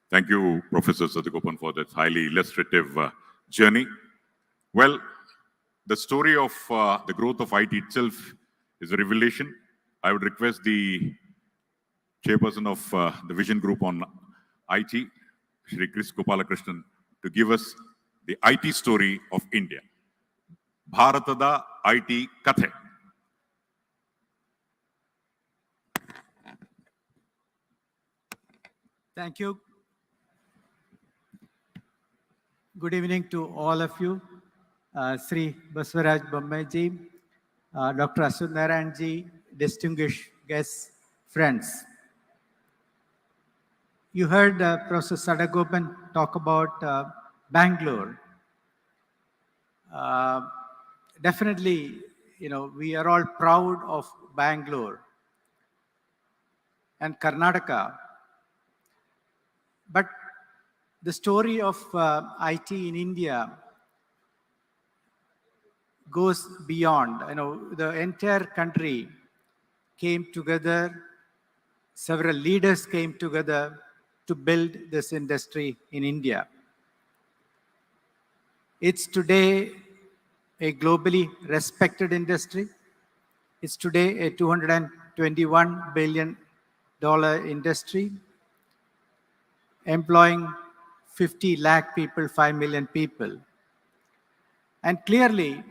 Thank you, Professor Satigopan, for that highly illustrative journey. Well, the story of the growth of IT itself is a revelation. I would request the chairperson of the Vision Group on IT, Shri Chris Gopalakrishnan, to give us the IT story of India. Bharatada IT Kathe.
Thank you. Good evening to all of you. Sri Baswaraj Bommai-ji, Dr. Asud Narayan-ji, distinguished guests, friends. You heard Professor Sadagopan talk about Bangalore. Definitely, we are all proud of Bangalore and Karnataka. But the story of IT in India goes beyond. The entire country came together, several leaders came together to build this industry in India. It's today a globally respected industry. It's today a $221 billion industry, employing 50 lakh people, 5 million people. And clearly,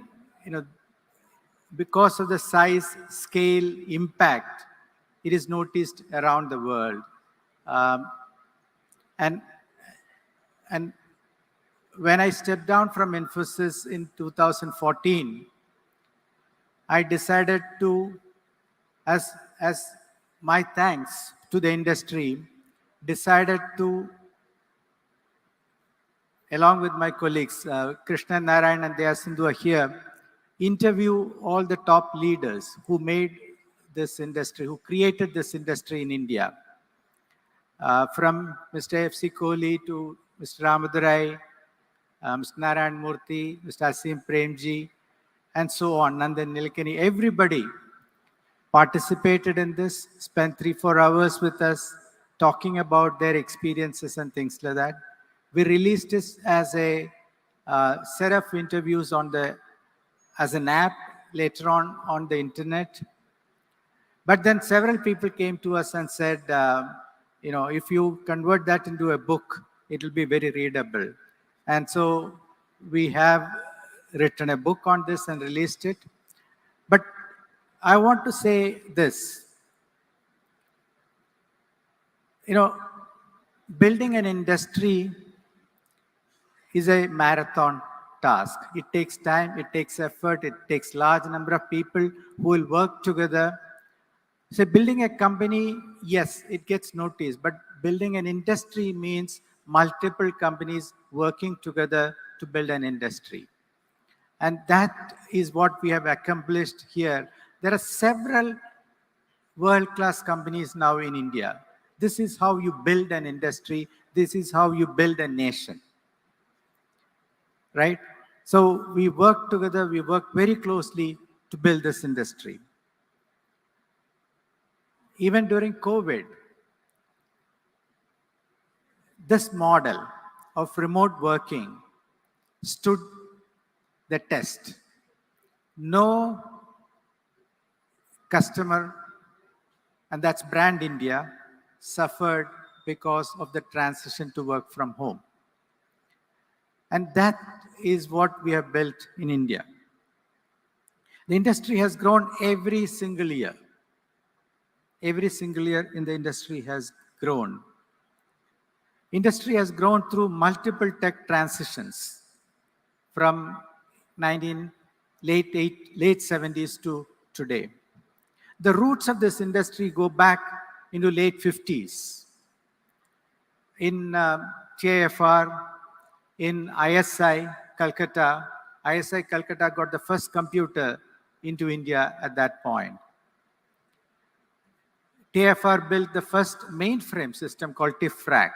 because of the size, scale, impact, it is noticed around the world. And when I stepped down from Infosys in 2014, I decided to, as my thanks to the industry, decided to, along with my colleagues, Krishna Narayan and Daya Sindhu are here, interview all the top leaders who made this industry, who created this industry in India. From Mr. F.C. Kohli to Mr. Ramadurai, Mr. Narayan Murthy, Mr. Asim Premji, and so on, Nandan Nilekani, everybody participated in this, spent 3-4 hours with us, talking about their experiences and things like that. We released this as a set of interviews as an app later on the internet. But then several people came to us and said, if you convert that into a book, it will be very readable. And so we have written a book on this and released it. But I want to say this. Building an industry is a marathon task. It takes time, it takes effort, it takes large number of people who will work together. So building a company, yes, it gets noticed, but building an industry means multiple companies working together to build an industry. And that is what we have accomplished here. There are several world-class companies now in India. This is how you build an industry. This is how you build a nation, right? So we work together, we work very closely to build this industry. Even during COVID, this model of remote working stood the test. No customer, and that's brand India, suffered because of the transition to work from home. And that is what we have built in India. The industry has grown every single year. Every single year in the industry has grown. Industry has grown through multiple tech transitions from late 70s to today. The roots of this industry go back into late 50s. In TIFR, in ISI, Calcutta, ISI Calcutta got the first computer into India at that point. TIFR built the first mainframe system called TIFRAC.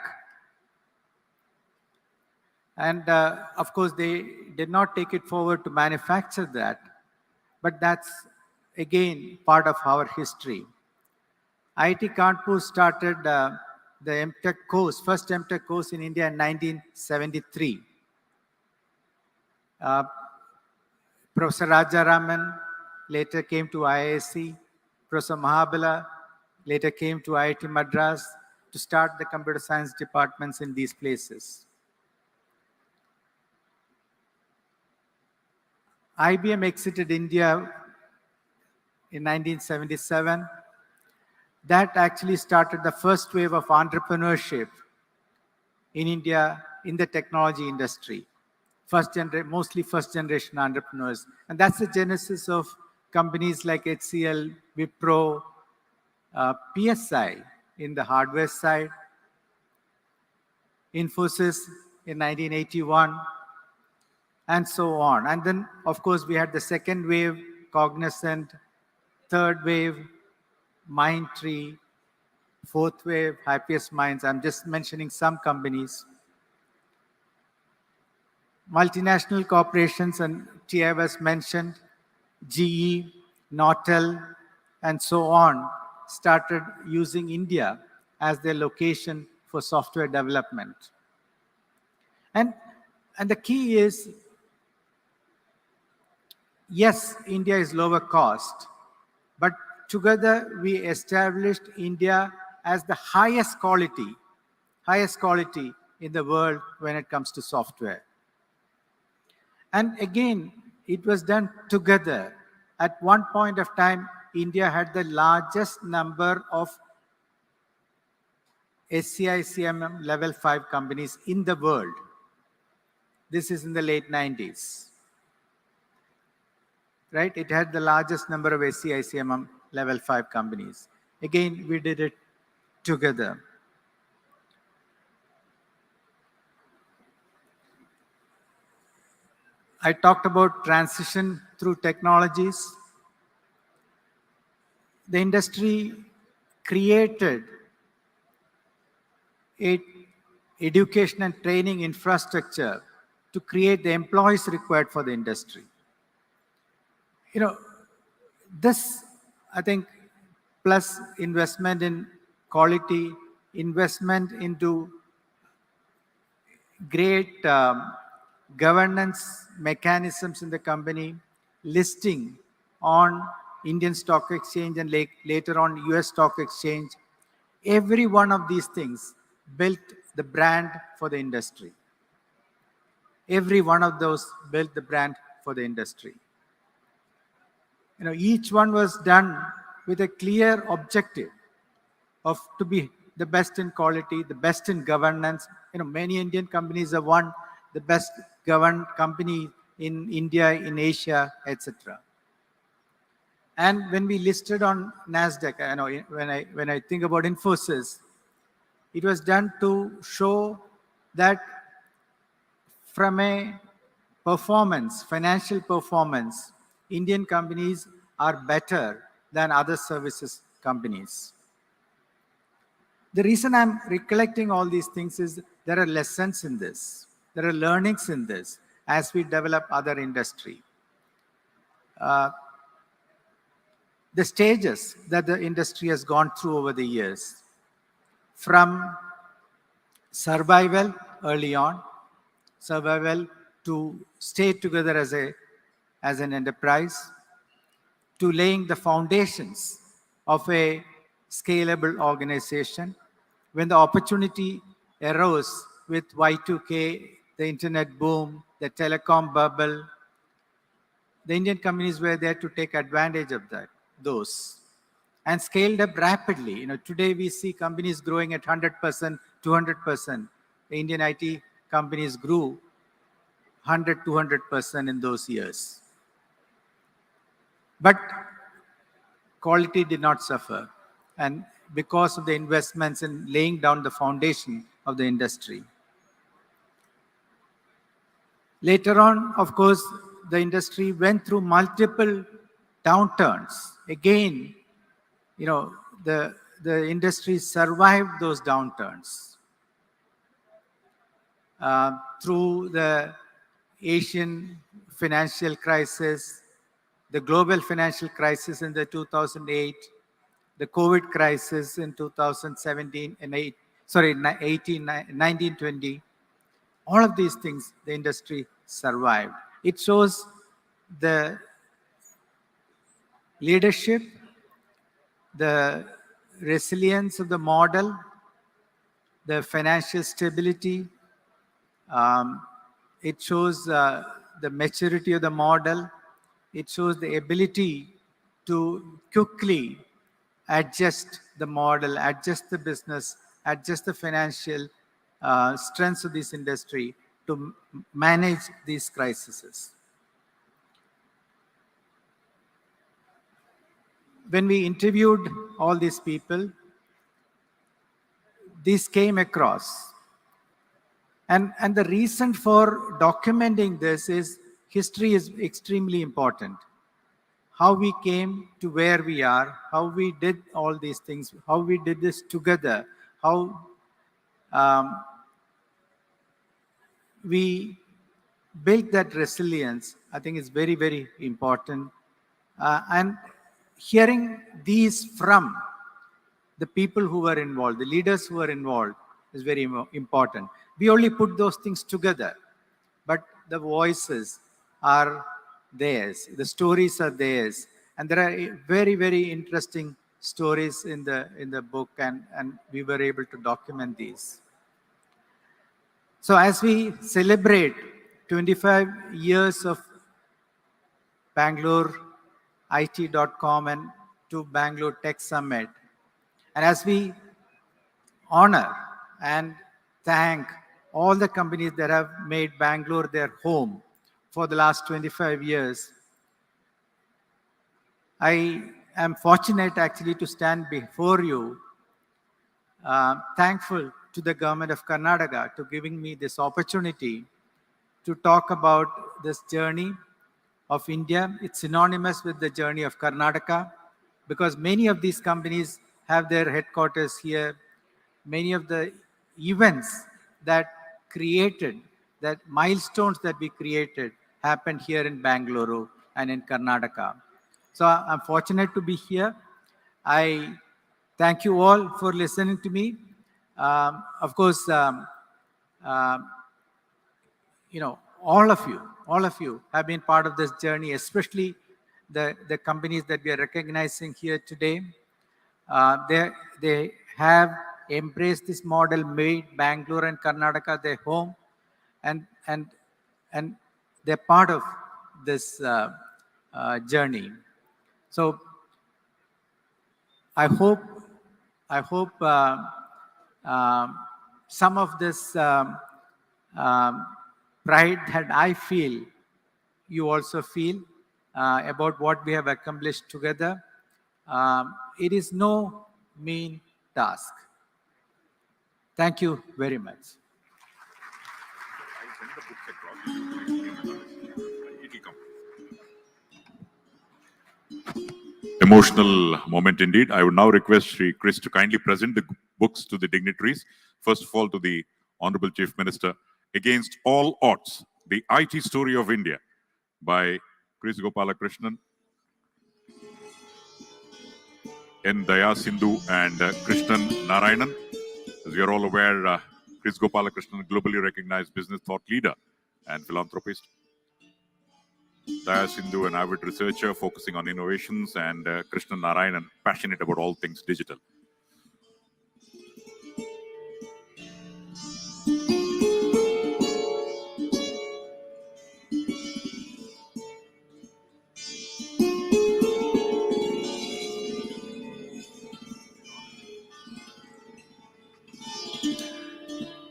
And of course, they did not take it forward to manufacture that, but that's again part of our history. IIT Kanpur started the MTech course, first MTech course in India in 1973. Professor Rajaraman later came to IISc. Professor Mahabala later came to IIT Madras to start the computer science departments in these places. IBM exited India in 1977. That actually started the first wave of entrepreneurship in India in the technology industry. Mostly first generation entrepreneurs. And that's the genesis of companies like HCL, Wipro, PSI in the hardware side, Infosys in 1981, and so on. And then, of course, we had the second wave, Cognizant, third wave, Mindtree, fourth wave, Happiest Minds. I'm just mentioning some companies. Multinational corporations, and TI was mentioned, GE, Nortel, and so on, started using India as their location for software development. And the key is, yes, India is lower cost, but together we established India as the highest quality in the world when it comes to software. And again, it was done together. At one point of time, India had the largest number of SCI CMM level 5 companies in the world. This is in the late 90s. Right? It had the largest number of SCI CMM level 5 companies. Again, we did it together. I talked about transition through technologies. The industry created an education and training infrastructure to create the employees required for the industry. You know, this, I think, plus investment in quality, investment into great governance mechanisms in the company, listing on Indian Stock Exchange and later on US Stock Exchange. Every one of these things built the brand for the industry. Every one of those built the brand for the industry. You know, each one was done with a clear objective of to be the best in quality, the best in governance. You know, many Indian companies have won the best governed company in India, in Asia, etc. And when we listed on NASDAQ, I know when I think about Infosys, it was done to show that from a performance, financial performance, Indian companies are better than other services companies. The reason I'm recollecting all these things is there are lessons in this. There are learnings in this as we develop other industry. The stages that the industry has gone through over the years, from survival early on, survival to stay together as an enterprise, to laying the foundations of a scalable organization. When the opportunity arose with Y2K, the internet boom, the telecom bubble, the Indian companies were there to take advantage of those, and scaled up rapidly. Today we see companies growing at 100%, 200%. The Indian IT companies grew 100, 200% in those years. But quality did not suffer, and because of the investments in laying down the foundation of the industry. Later on, of course, the industry went through multiple downturns. Again, the industry survived those downturns. Through the Asian financial crisis, the global financial crisis in the 2008, the COVID crisis in 2017 and 1920, all of these things, the industry survived. It shows the leadership, the resilience of the model, the financial stability. It shows the maturity of the model. It shows the ability to quickly adjust the model, adjust the business, adjust the financial strengths of this industry to manage these crises. When we interviewed all these people, this came across. And the reason for documenting this is history is extremely important. How we came to where we are, how we did all these things, how we did this together, how we built that resilience, I think is very, very important. And hearing these from the people who were involved, the leaders who were involved, is very important. We only put those things together, but the voices are theirs, the stories are theirs, and there are very, very interesting stories in the book, and we were able to document these. So as we celebrate 25 years of Bangalore IT.com and to Bangalore Tech Summit, and as we honor and thank all the companies that have made Bangalore their home for the last 25 years, I am fortunate actually to stand before you, thankful to the government of Karnataka to giving me this opportunity to talk about this journey of India. It's synonymous with the journey of Karnataka because many of these companies have their headquarters here. Many of the events that created, that milestones that we created happened here in Bangalore and in Karnataka. So I'm fortunate to be here. I thank you all for listening to me. Of course, all of you have been part of this journey, especially the companies that we are recognizing here today. They have embraced this model, made Bangalore and Karnataka their home, and they're part of this journey. So I hope some of this pride that I feel, you also feel about what we have accomplished together. It is no mean task. Thank you very much.
I'll send the books across. It will come. Emotional moment indeed. I would now request Sri Chris to kindly present the books to the dignitaries. First of all, to the Honorable Chief Minister, Against All Odds, The IT Story of India by Chris Gopalakrishnan, N. Daya Sindhu and Krishnan Narayanan. As we are all aware, Chris Gopalakrishnan, globally recognized business thought leader and philanthropist. Daya Sindhu, an avid researcher focusing on innovations, and Krishnan Narayanan, passionate about all things digital.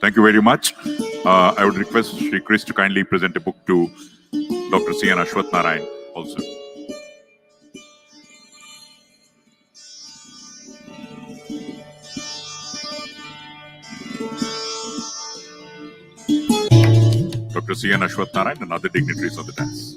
Thank you very much. I would request Sri Chris to kindly present a book to Dr. C. N. Ashwath Narayan also. Dr. C. N. Ashwath Narayan and other dignitaries on the dais.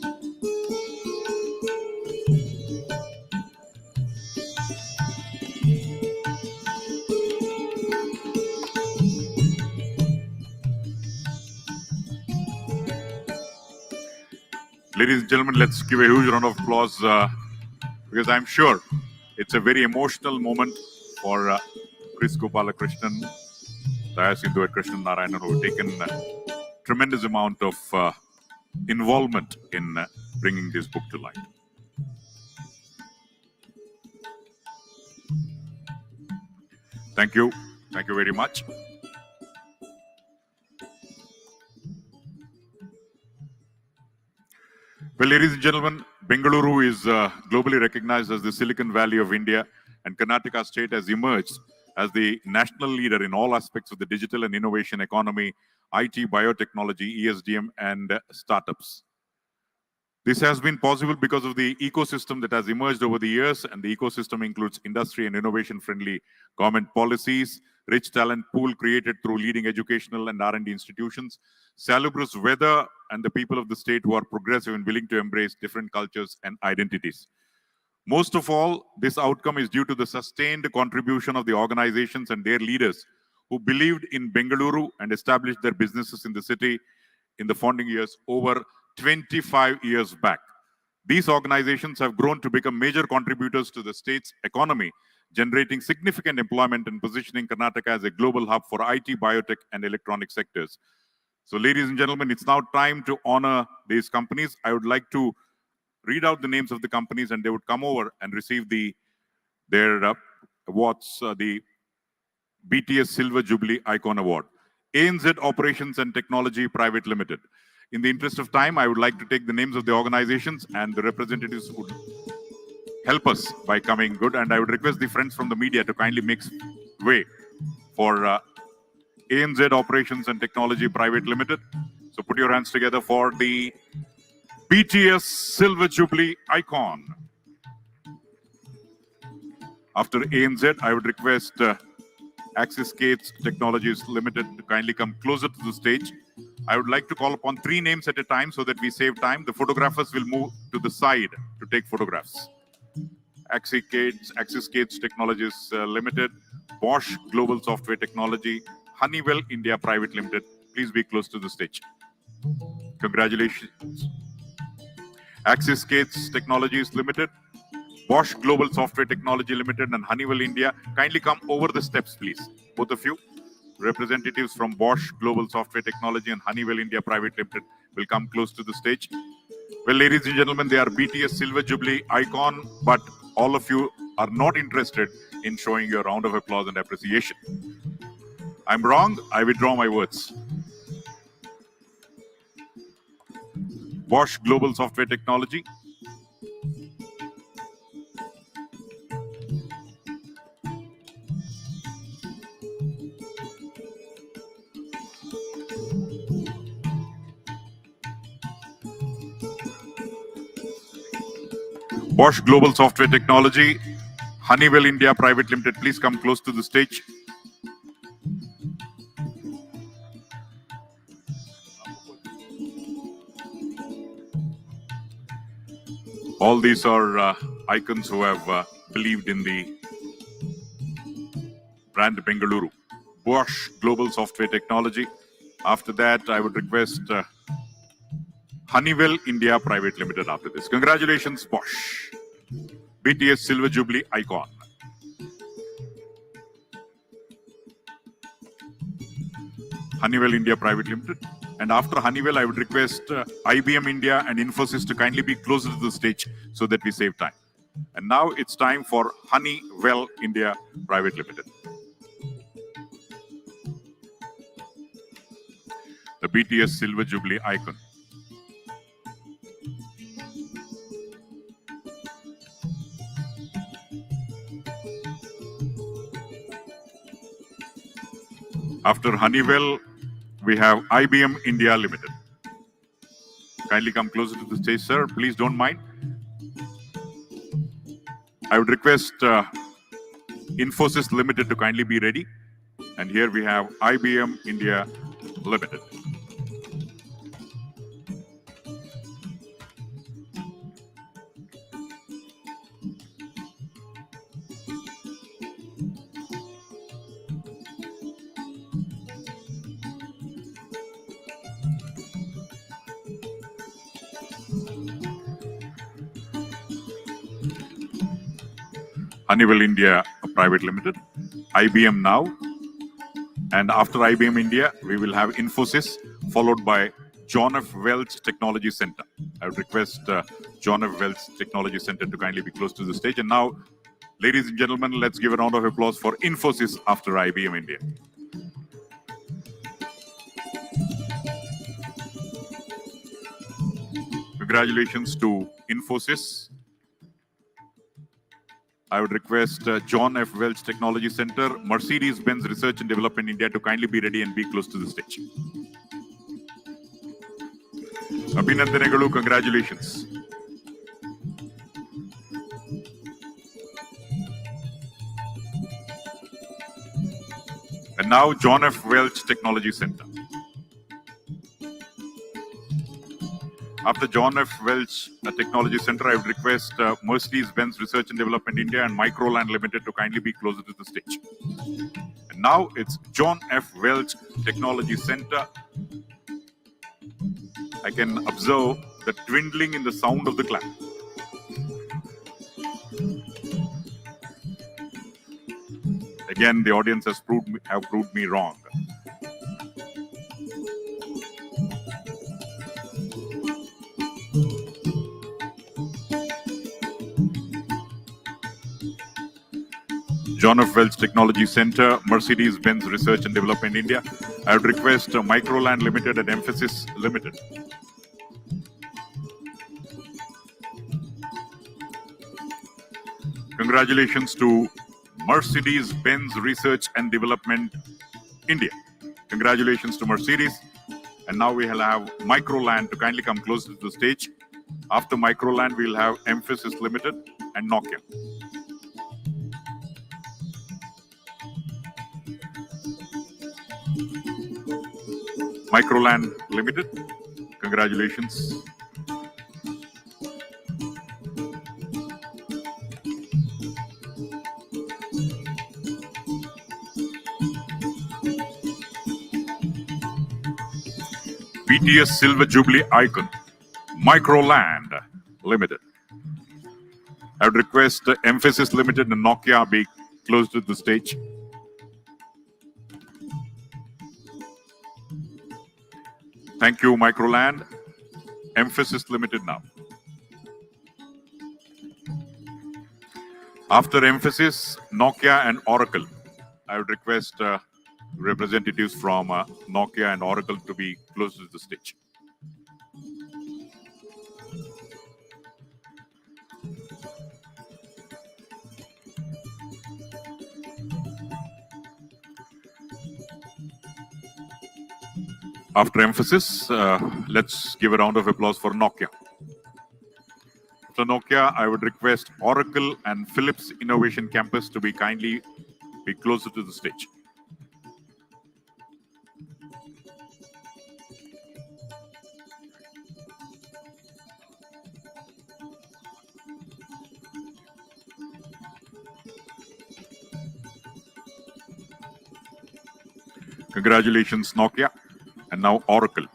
Ladies and gentlemen, let's give a huge round of applause because I'm sure it's a very emotional moment for Chris Gopalakrishnan, Daya Sindhu and Krishnan Narayanan, who have taken a tremendous amount of involvement in bringing this book to light. Thank you. Thank you very much. Well, ladies and gentlemen, Bengaluru is globally recognized as the Silicon Valley of India, and Karnataka state has emerged as the national leader in all aspects of the digital and innovation economy, IT, biotechnology, ESDM, and startups. This has been possible because of the ecosystem that has emerged over the years, and the ecosystem includes industry and innovation-friendly government policies, rich talent pool created through leading educational and R&D institutions, salubrious weather, and the people of the state who are progressive and willing to embrace different cultures and identities. Most of all, this outcome is due to the sustained contribution of the organizations and their leaders who believed in Bengaluru and established their businesses in the city in the founding years over 25 years back. These organizations have grown to become major contributors to the state's economy, generating significant employment and positioning Karnataka as a global hub for IT, biotech, and electronic sectors. So, ladies and gentlemen, it's now time to honor these companies. I would like to read out the names of the companies, and they would come over and receive their awards, the BTS Silver Jubilee Icon Award. ANZ Operations and Technology Private Limited. In the interest of time, I would like to take the names of the organizations, and the representatives would help us by coming good. And I would request the friends from the media to kindly make way for ANZ Operations and Technology Private Limited. So put your hands together for the BTS Silver Jubilee Icon. After ANZ, I would request Axis Gates Technologies Limited to kindly come closer to the stage. I would like to call upon 3 names at a time so that we save time. The photographers will move to the side to take photographs. Axis Gates Technologies Limited, Bosch Global Software Technology, Honeywell India Private Limited. Please be close to the stage. Congratulations. Axis Gates Technologies Limited, Bosch Global Software Technology Limited, and Honeywell India. Kindly come over the steps, please. Both of you. Representatives from Bosch Global Software Technology and Honeywell India Private Limited will come close to the stage. Well, ladies and gentlemen, they are BTS Silver Jubilee Icon, but all of you are not interested in showing your round of applause and appreciation. I'm wrong. I withdraw my words. Bosch Global Software Technology. Bosch Global Software Technology, Honeywell India Private Limited, please come close to the stage. All these are icons who have believed in the brand Bengaluru. Bosch Global Software Technology. After that, I would request Honeywell India Private Limited after this. Congratulations, Bosch. BTS Silver Jubilee icon. Honeywell India Private Limited. And after Honeywell, I would request IBM India and Infosys to kindly be closer to the stage so that we save time. And now it's time for Honeywell India Private Limited. The BTS Silver Jubilee icon. After Honeywell, we have IBM India Limited. Kindly come closer to the stage, sir. Please don't mind. I would request Infosys Limited to kindly be ready. And here we have IBM India Limited. Honeywell India Private Limited, IBM now, and after IBM India, we will have Infosys, followed by John F. Welch Technology Center. I would request John F. Welch Technology Center to kindly be close to the stage. And now, ladies and gentlemen, let's give a round of applause for Infosys after IBM India. Congratulations to Infosys. I would request John F. Welch Technology Center, Mercedes-Benz Research and Development India to kindly be ready and be close to the stage. Abhinandanagalu, congratulations. And now John F. Welch Technology Center. After John F. Welch Technology Center, I would request Mercedes-Benz Research and Development India and Microland Limited to kindly be closer to the stage. And now it's John F. Welch Technology Center. I can observe the dwindling in the sound of the clap. Again, the audience have proved me wrong. John F. Welch Technology Center, Mercedes-Benz Research and Development India. I would request Microland Limited and Emphasis Limited. Congratulations to Mercedes-Benz Research and Development India. Congratulations to Mercedes. And now we will have Microland to kindly come closer to the stage. After Microland, we will have Emphasis Limited and Nokia. Microland Limited, congratulations. BTS Silver Jubilee icon, Microland Limited. I would request Emphasis Limited and Nokia be close to the stage. Thank you, Microland. Emphasis Limited now. After Emphasis, Nokia and Oracle. I would request representatives from Nokia and Oracle to be close to the stage. After Emphasis, let's give a round of applause for Nokia. After Nokia, I would request Oracle and Philips Innovation Campus to be kindly be closer to the stage. Congratulations, Nokia. And now Oracle.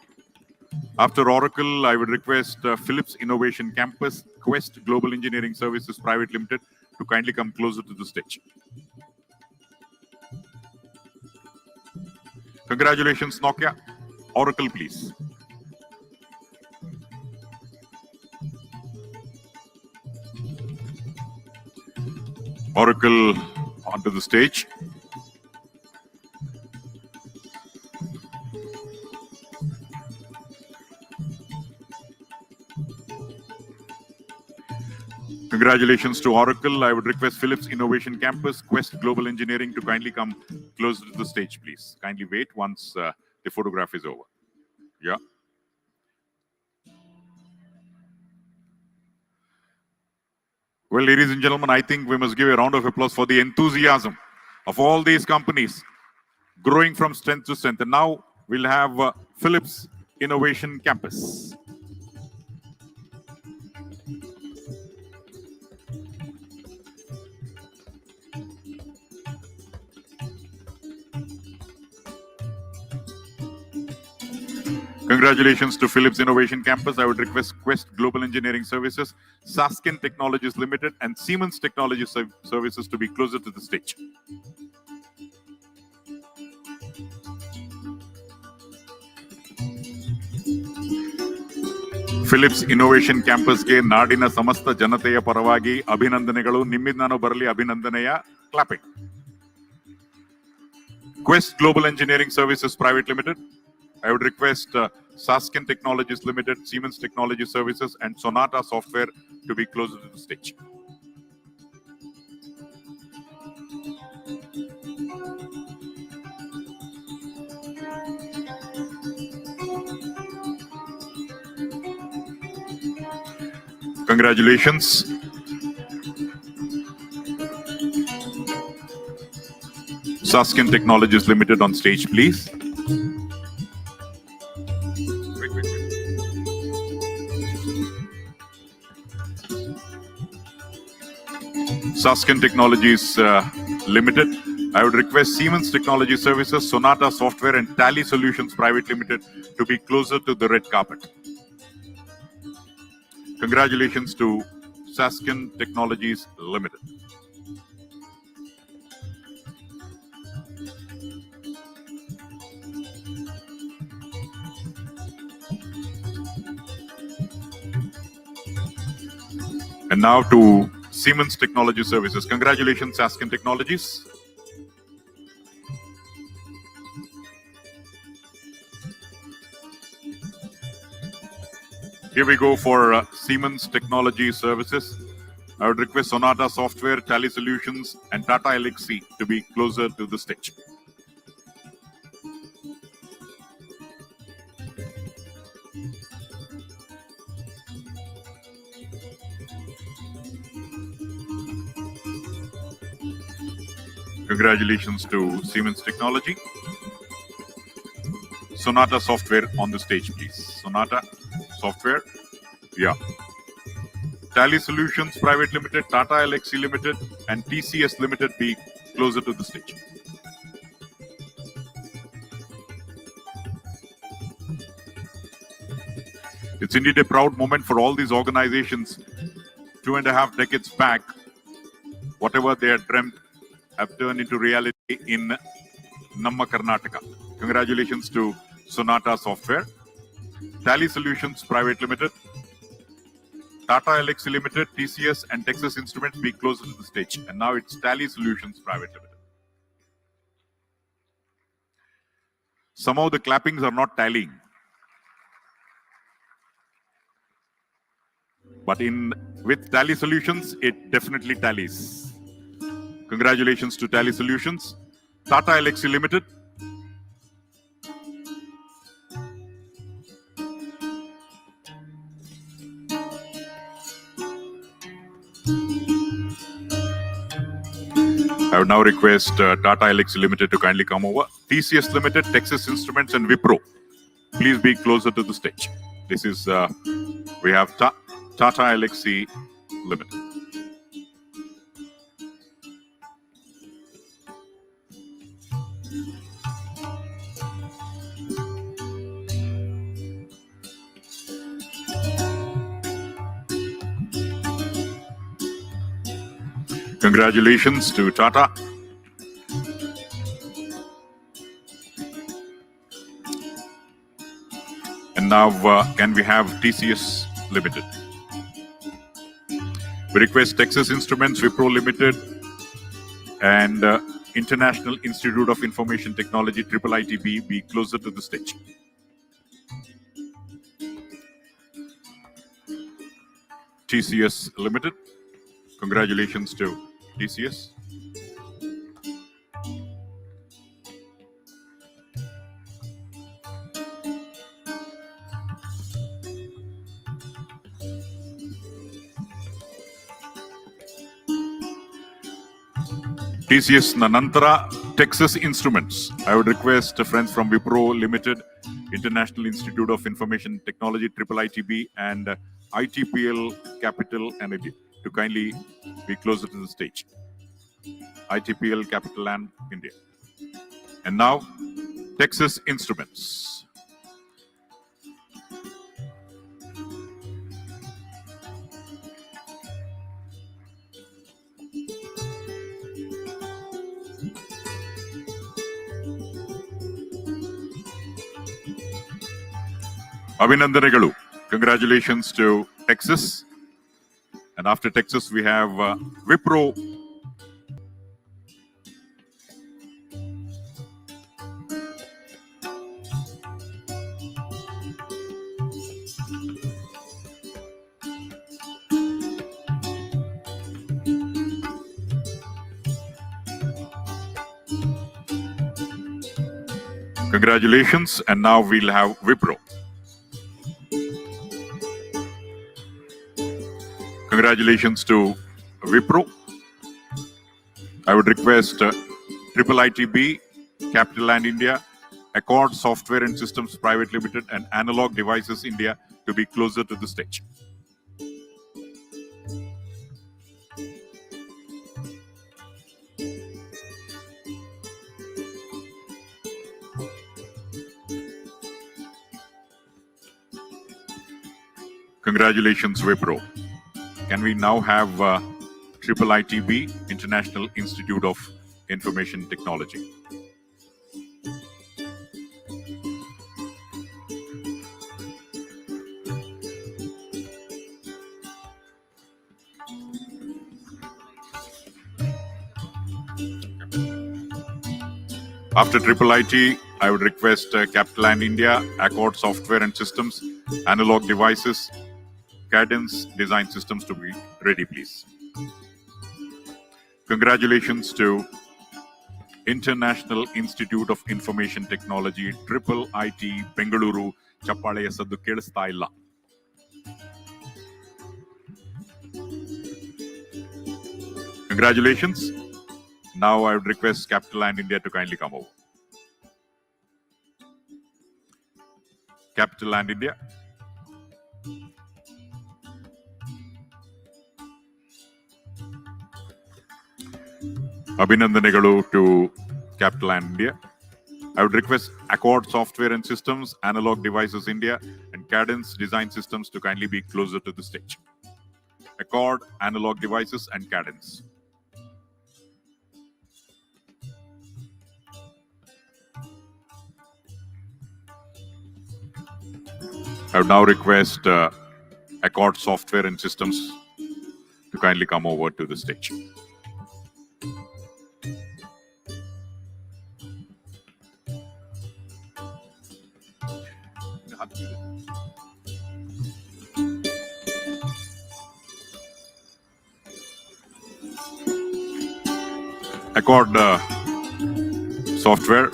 After Oracle, I would request Philips Innovation Campus, Quest Global Engineering Services Private Limited to kindly come closer to the stage. Congratulations, Nokia. Oracle, please. Oracle onto the stage. Congratulations to Oracle. I would request Philips Innovation Campus, Quest Global Engineering to kindly come closer to the stage, please. Kindly wait once the photograph is over. Yeah. Well, ladies and gentlemen, I think we must give a round of applause for the enthusiasm of all these companies growing from strength to strength. And now we'll have Philips Innovation Campus. Congratulations to Philips Innovation Campus. I would request Quest Global Engineering Services, Saskin Technologies Limited, and Siemens Technology Services to be closer to the stage. Philips Innovation Campus ಗೆ ನಾಡಿನ ಸಮಸ್ತ ಜನತೆಯ ಪರವಾಗಿ ಅಭಿನಂದನೆಗಳು. ನಿಮ್ಮಿಂದ ನಾನು ಬರಲಿ ಅಭಿನಂದನೆಯ clapping. Quest Global Engineering Services Private Limited. I would request Saskin Technologies Limited, Siemens Technology Services, and Sonata Software to be closer to the stage. Congratulations. Saskin Technologies Limited on stage, please. Saskin Technologies Limited. I would request Siemens Technology Services, Sonata Software, and Tally Solutions Private Limited to be closer to the red carpet. Congratulations to Saskin Technologies Limited. And now to Siemens Technology Services. Congratulations, Saskin Technologies. Here we go for Siemens Technology Services. I would request Sonata Software, Tally Solutions, and Tata Elxsi to be closer to the stage. Congratulations to Siemens Technology. Sonata Software on the stage, please. Sonata Software. Yeah. Tally Solutions Private Limited, Tata Elxsi Limited, and TCS Limited be closer to the stage. It's indeed a proud moment for all these organizations. 2.5 decades back, whatever they had dreamt have turned into reality in Namma Karnataka. Congratulations to Sonata Software, Tally Solutions Private Limited, Tata Elxsi Limited, TCS, and Texas Instruments be closer to the stage. And now it's Tally Solutions Private Limited. Somehow the clappings are not tallying. But with Tally Solutions, it definitely tallies. Congratulations to Tally Solutions, Tata Elxsi Limited, I would now request Tata Elxsi Limited to kindly come over. TCS Limited, Texas Instruments, and Wipro, please be closer to the stage. This is, we have Tata Elxsi Limited. Congratulations to Tata. And now, can we have TCS Limited? We request Texas Instruments, Wipro Limited, and International Institute of Information Technology, IIITB, be closer to the stage. TCS Limited. Congratulations to TCS. TCS Nanantara, Texas Instruments. I would request friends from Wipro Limited, International Institute of Information Technology, IIITB, and ITPL Capital and to kindly be closer to the stage. ITPL Capital and India. And now, Texas Instruments. Abhinandanagalu. Congratulations to Texas. And after Texas, we have Wipro. Congratulations. And now we'll have Wipro. Congratulations to Wipro. I would request IIITB, Capital and India, Accord Software and Systems Private Limited, and Analog Devices India to be closer to the stage. Congratulations, Wipro. Can we now have IIITB, International Institute of Information Technology? After IIIT, I would request Capital and India, Accord Software and Systems, Analog Devices, Cadence Design Systems to be ready, please. Congratulations to International Institute of Information Technology, IIIT, Bengaluru, Chappale Saddu Kelistha illa. Congratulations. Now I would request Capital and India to kindly come over. Capital and India. Abhinandanagalu to Capital and India. I would request Accord Software and Systems, Analog Devices India, and Cadence Design Systems to kindly be closer to the stage. Accord, Analog Devices, and Cadence. I would now request Accord Software and Systems to kindly come over to the stage. Accord Software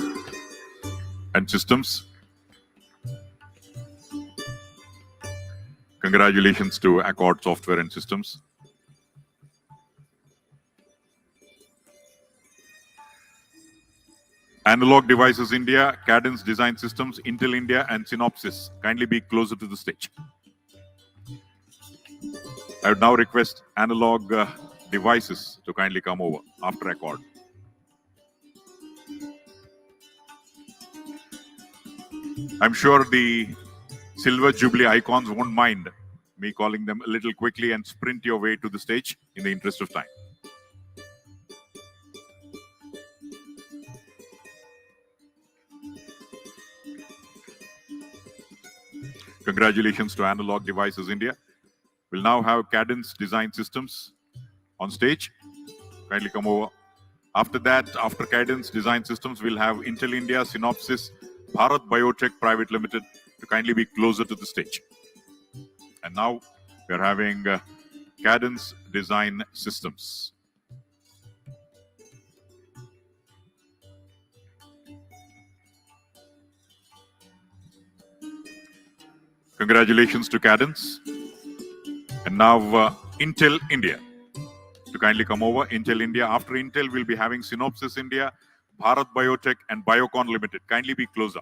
and Systems. Congratulations to Accord Software and Systems. Analog Devices India, Cadence Design Systems, Intel India, and Synopsys. Kindly be closer to the stage. I would now request Analog Devices to kindly come over after Accord. I'm sure the Silver Jubilee icons won't mind me calling them a little quickly and sprint your way to the stage in the interest of time. Congratulations to Analog Devices India. We'll now have Cadence Design Systems on stage. Kindly come over. After that, after Cadence Design Systems, we'll have Intel India, Synopsys, Bharat Biotech Private Limited to kindly be closer to the stage. And now we're having Cadence Design Systems. Congratulations to Cadence. And now Intel India to kindly come over. Intel India. After Intel, we'll be having Synopsys India, Bharat Biotech, and Biocon Limited. Kindly be closer.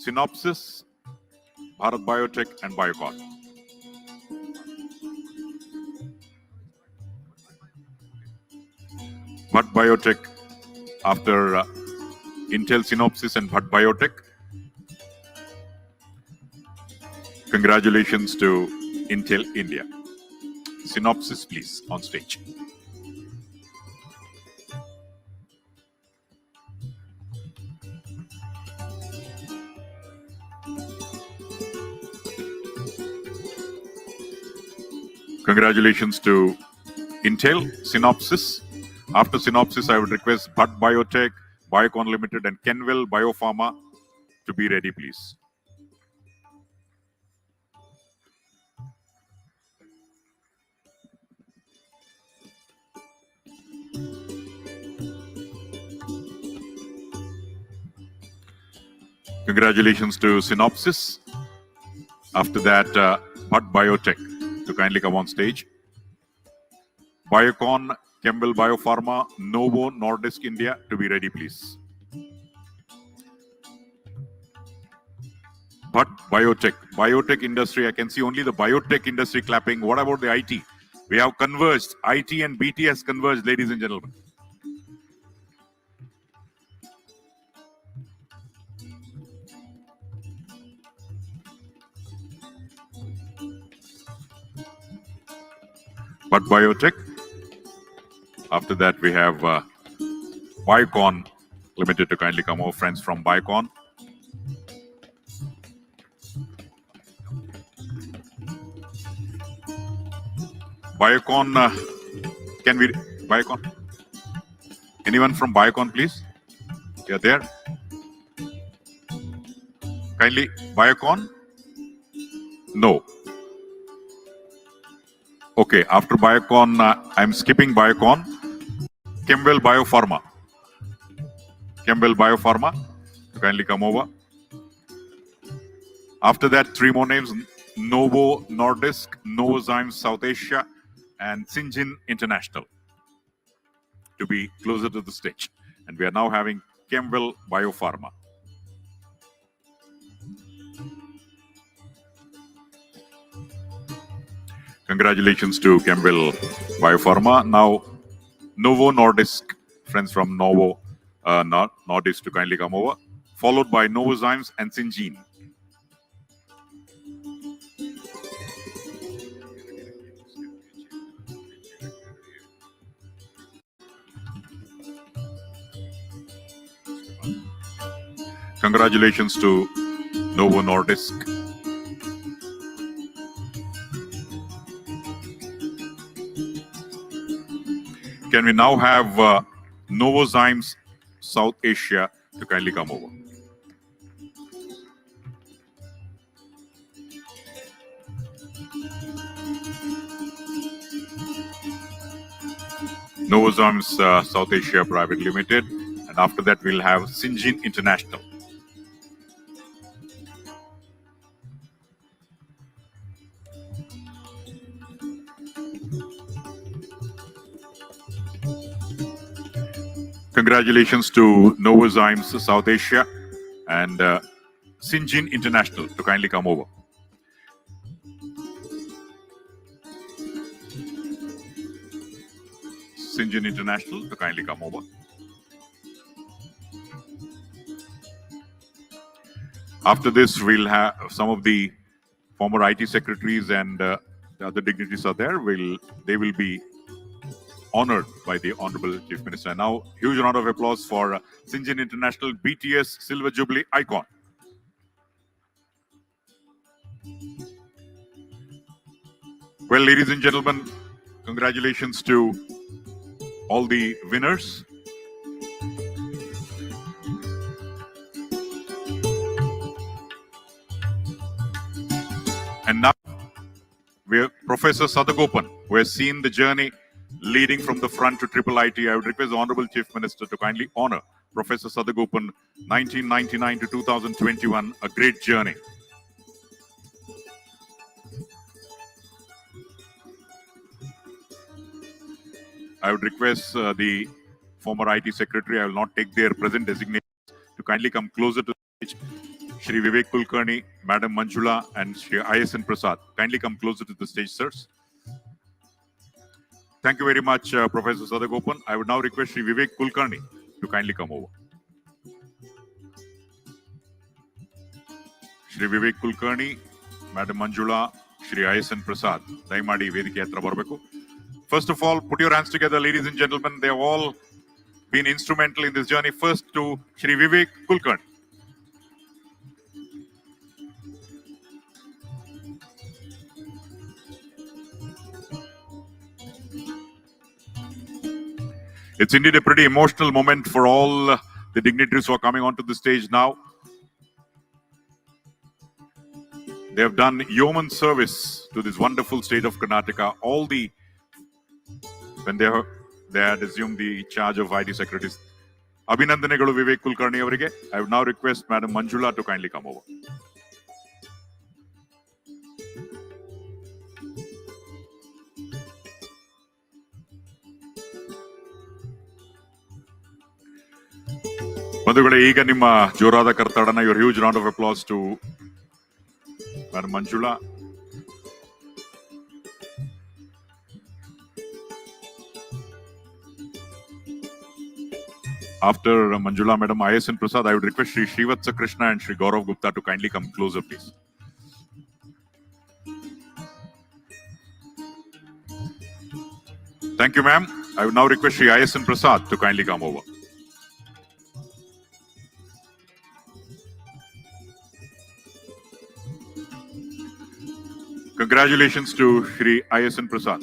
Synopsys, Bharat Biotech, and Biocon. Bharat Biotech after Intel, Synopsys, and Bharat Biotech. Congratulations to Intel India. Synopsys, please, on stage. Congratulations to Intel, Synopsys. After Synopsys, I would request Bharat Biotech, Biocon Limited, and Kenwell Biopharma to be ready, please. Congratulations to Synopsys. After that, Bharat Biotech to kindly come on stage. Biocon, Kemble Biopharma, Novo Nordisk India to be ready, please. Bharat Biotech, biotech industry. I can see only the biotech industry clapping. What about the IT? We have converged. IT and BT has converged, ladies and gentlemen. But Biotech. After that, we have Biocon Limited to kindly come over. Friends from Biocon. Biocon, can we, Biocon? Anyone from Biocon, please? You're there? Kindly, Biocon? No. Okay, after Biocon, I'm skipping Biocon. Kemble Biopharma. Kemble Biopharma, kindly come over. After that, three more names: Novo Nordisk, Novozymes South Asia, and Syngene International to be closer to the stage. And we are now having Kemble Biopharma. Congratulations to Kemble Biopharma. Now, Novo Nordisk, friends from Novo Nordisk to kindly come over, followed by Novozymes and Syngene. Congratulations to Novo Nordisk. Can we now have Novozymes South Asia to kindly come over? Novozymes South Asia Private Limited, and after that we'll have Syngene International. Congratulations to Novozymes South Asia and Syngene International to kindly come over. Syngene International to kindly come over. After this, we'll have some of the former IT secretaries and the other dignitaries are there. They will be honored by the Honorable Chief Minister. Now, huge round of applause for Syngene International BTS Silver Jubilee Icon. Well, ladies and gentlemen, congratulations to all the winners. And now we're Professor Sadagopan, who has seen the journey leading from the front to Triple IT. I would request the Honorable Chief Minister to kindly honor Professor Sadagopan, 1999 to 2021, a great journey. I would request the former IT Secretary, I will not take their present designations, to kindly come closer to the stage. Shri Vivek Kulkarni, Madam Manjula, and Shri ISN Prasad. Kindly come closer to the stage, sirs. Thank you very much, Professor Sadagopan. I would now request Shri Vivek Kulkarni to kindly come over. Shri Vivek Kulkarni, Madam Manjula, Shri ISN Prasad. Daimadi Vedike hatra barabeku. First of all, put your hands together, ladies and gentlemen. They have all been instrumental in this journey. First to Shri Vivek Kulkarni. It's indeed a pretty emotional moment for all the dignitaries who are coming onto the stage now. They have done yeoman service to this wonderful state of Karnataka. When they had assumed the charge of IT secretaries. Abhinandanegalu Vivek Kulkarni avarige. I would now request Madam Manjula to kindly come over. ಬಂಧುಗಳೇ, ಈಗ ನಿಮ್ಮ ಜೋರಾದ ಕರ್ತಡನ, your huge round of applause to Madam Manjula. After Manjula, Madam ISN Prasad, I would request Shri Srivatsa Krishna and Shri Gaurav Gupta to kindly come closer, please. Thank you, ma'am. I would now request Shri ISN Prasad to kindly come over. Congratulations to Shri ISN Prasad.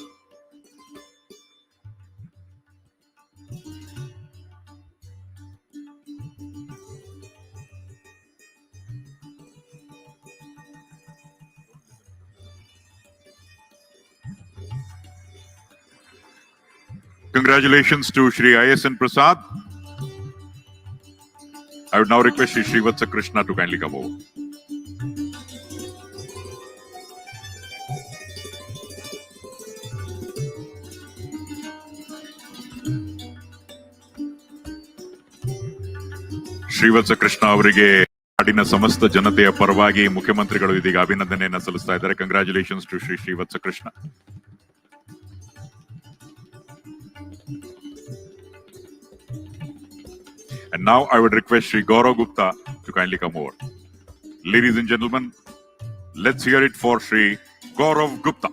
Congratulations to Shri ISN Prasad. I would now request Shri Srivatsa Krishna to kindly come over. Srivatsa Krishna ಅವರಿಗೆ ನಾಡಿನ ಸಮಸ್ತ ಜನತೆಯ ಪರವಾಗಿ ಮುಖ್ಯಮಂತ್ರಿಗಳು ಇದೀಗ ಅಭಿನಂದನೆಯನ್ನು ಸಲ್ಲಿಸ್ತಾ ಇದ್ದಾರೆ. Congratulations to Shri Srivatsa Krishna. And now I would request Shri Gaurav Gupta to kindly come over. Ladies and gentlemen, let's hear it for Shri Gaurav Gupta.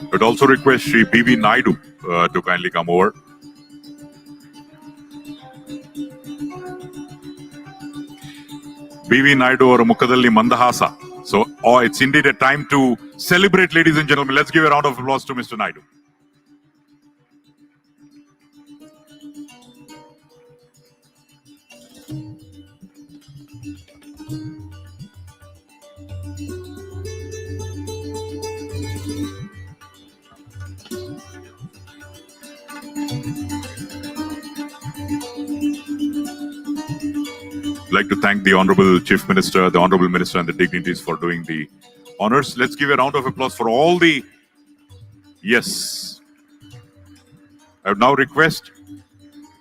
I would also request Shri B.V. Naidu to kindly come over. B.V. Naidu or Mukadalli Mandahasa. So it's indeed a time to celebrate, ladies and gentlemen. Let's give a round of applause to Mr. Naidu. I'd like to thank the Honorable Chief Minister, the Honorable Minister and the dignitaries for doing the honors. Let's give a round of applause for all the... Yes. I would now request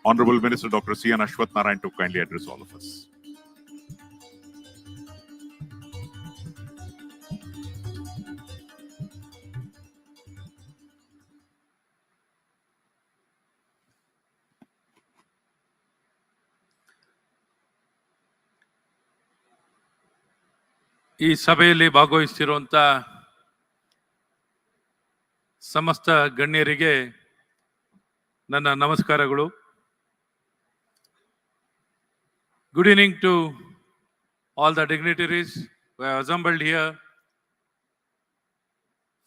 Honorable Minister Dr. C. N. Ashwath Narayan to kindly address all of us.
ಈ ಸಭೆಯಲ್ಲಿ ಭಾಗವಹಿಸಿರುವಂತ ಸಮಸ್ತ ಗಣ್ಯರಿಗೆ ನನ್ನ ನಮಸ್ಕಾರಗಳು. Good evening to all the dignitaries who have assembled here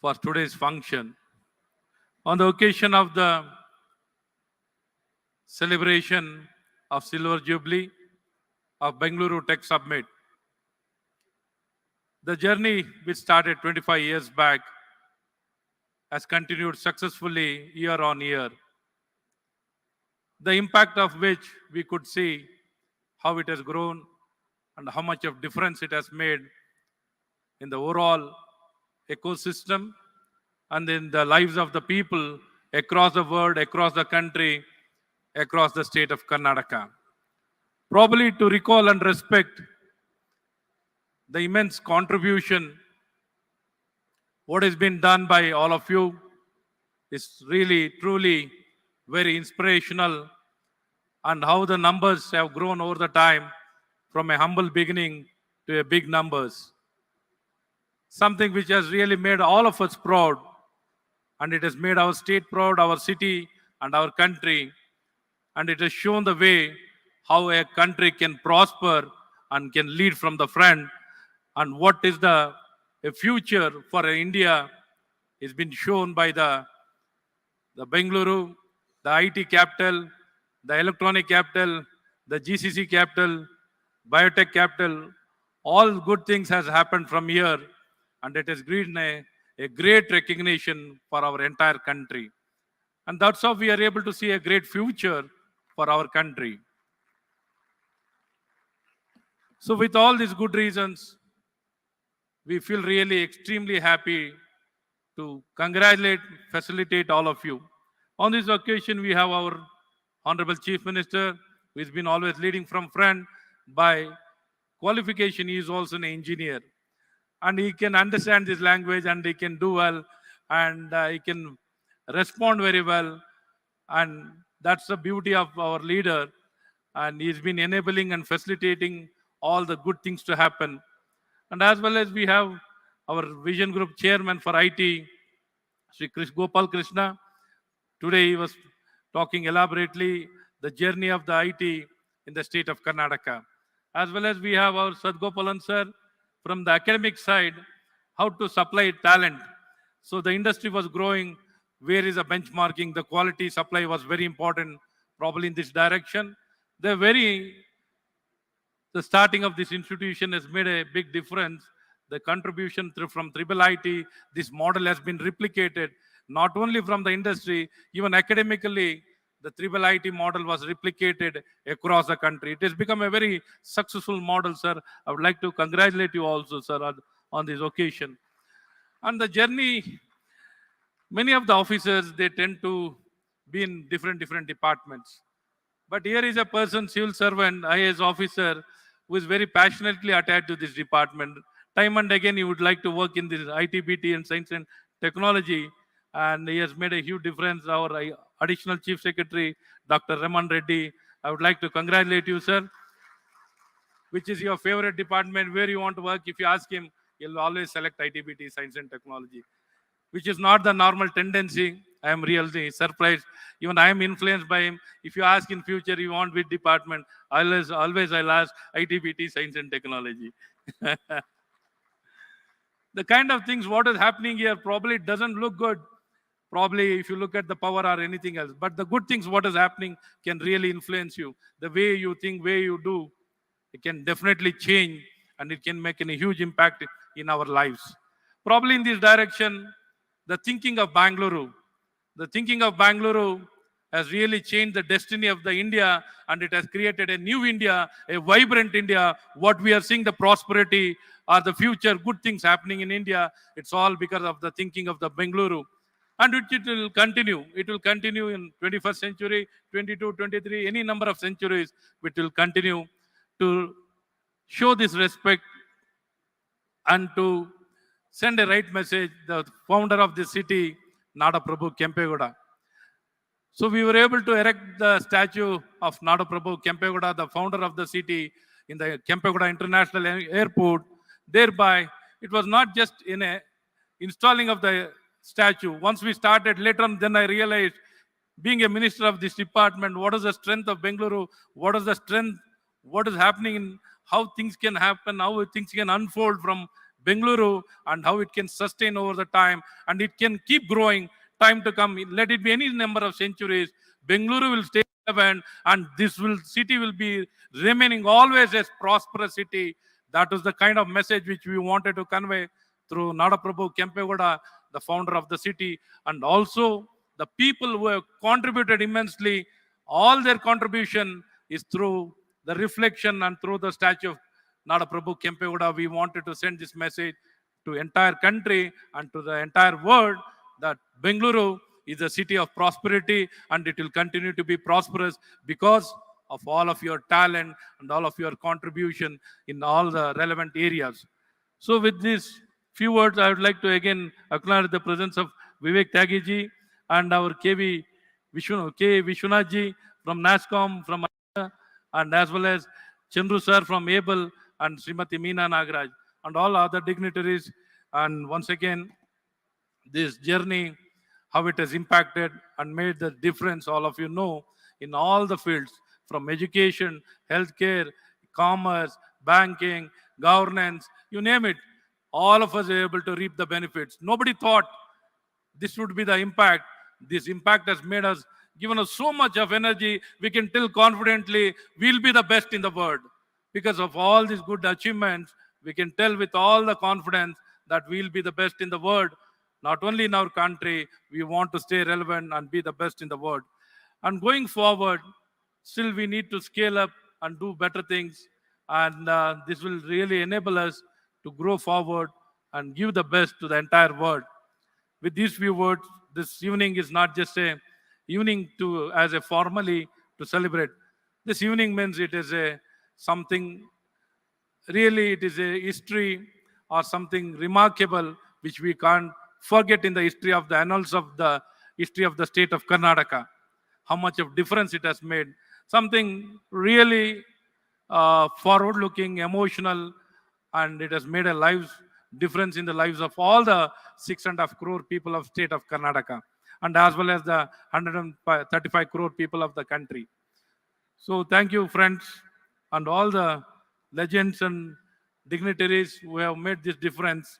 for today's function. On the occasion of the celebration of Silver Jubilee of Bengaluru Tech Summit, the journey which started 25 years back has continued successfully year on year. The impact of which we could see how it has grown and how much of difference it has made in the overall ecosystem and in the lives of the people across the world, across the country, across the state of Karnataka. Probably to recall and respect the immense contribution what has been done by all of you is really, truly very inspirational, and how the numbers have grown over the time from a humble beginning to a big numbers. Something which has really made all of us proud, and it has made our state proud, our city and our country, and it has shown the way how a country can prosper and can lead from the front, and what is the a future for India is been shown by the Bengaluru, the IT capital, the electronic capital, the GCC capital, biotech capital. All good things has happened from here, and it has given a great recognition for our entire country. And that's how we are able to see a great future for our country. So with all these good reasons, we feel really extremely happy to congratulate, facilitate all of you. On this occasion, we have our Honorable Chief Minister, who has been always leading from front. By qualification, he is also an engineer. And he can understand this language, and he can do well, and he can respond very well. And that's the beauty of our leader. And he's been enabling and facilitating all the good things to happen. And as well as we have our Vision Group Chairman for IT, Sri Gopal Krishna. Today he was talking elaborately the journey of the IT in the state of Karnataka. As well as we have our Sadgopalan sir from the academic side, how to supply talent. So the industry was growing. Where is the benchmarking? The quality supply was very important, probably in this direction. The starting of this institution has made a big difference. The contribution from Triple IT, this model has been replicated, not only from the industry, even academically, the Triple IT model was replicated across the country. It has become a very successful model, sir. I would like to congratulate you also, sir, on this occasion. And the journey, many of the officers, they tend to be in different departments. But here is a person, civil servant, IAS officer, who is very passionately attached to this department. Time and again, he would like to work in this ITBT and science and technology, and he has made a huge difference. Our additional chief secretary, Dr. Raman Reddy, I would like to congratulate you, sir. Which is your favorite department, where you want to work? If you ask him, he'll always select ITBT, science and technology, which is not the normal tendency. I am really surprised. Even I am influenced by him. If you ask in future, you want which department, always I'll ask ITBT, science and technology. The kind of things what is happening here probably doesn't look good. Probably if you look at the power or anything else. But the good things what is happening can really influence you. The way you think, way you do, it can definitely change, and it can make a huge impact in our lives. Probably in this direction, the thinking of Bangalore has really changed the destiny of the India, and it has created a new India, a vibrant India. What we are seeing, the prosperity or the future good things happening in India, it's all because of the thinking of the Bengaluru. And it will continue. It will continue in 21st century, 22, 23, any number of centuries. It will continue to show this respect and to send a right message. The founder of this city, Nadaprabhu Kempegowda. So we were able to erect the statue of Nadaprabhu Kempegowda, the founder of the city, in the Kempegowda International Airport. Thereby, it was not just in a installing of the statue. Once we started, later on, then I realized, being a minister of this department, what is the strength of Bengaluru? What is the strength? What is happening in how things can happen, how things can unfold from Bengaluru, and how it can sustain over the time, and it can keep growing time to come. Let it be any number of centuries, Bengaluru will stay relevant, and city will be remaining always as prosperous city. That was the kind of message which we wanted to convey through Nadaprabhu Kempegoda, the founder of the city, and also the people who have contributed immensely. All their contribution is through the reflection and through the statue of Nadaprabhu Kempegoda. We wanted to send this message to entire country and to the entire world that Bengaluru is a city of prosperity, and it will continue to be prosperous because of all of your talent and all of your contribution in all the relevant areas. So with these few words, I would like to again acknowledge the presence of Vivek Tyagi and our K. Vishwanath ji from NASCOM, from and as well as Chandru sir from ABLE and Srimati Meena Nagaraj and all other dignitaries. And once again, this journey, how it has impacted and made the difference, all of you know, in all the fields, from education, healthcare, commerce, banking, governance, you name it. All of us are able to reap the benefits. Nobody thought this would be the impact. This impact has made us, given us so much of energy, we can tell confidently we'll be the best in the world. Because of all these good achievements, we can tell with all the confidence that we'll be the best in the world. Not only in our country, we want to stay relevant and be the best in the world. And going forward, still we need to scale up and do better things. And this will really enable us to grow forward and give the best to the entire world. With these few words, this evening is not just a evening to as a formally to celebrate. This evening means it is a something really, it is a history or something remarkable which we can't forget in the history of the annals of the history of the state of Karnataka. How much of difference it has made. Something really forward-looking, emotional, and it has made a difference in the lives of all the 6.5 crore people of state of Karnataka, and as well as the 135 crore people of the country. So thank you, friends, and all the legends and dignitaries who have made this difference.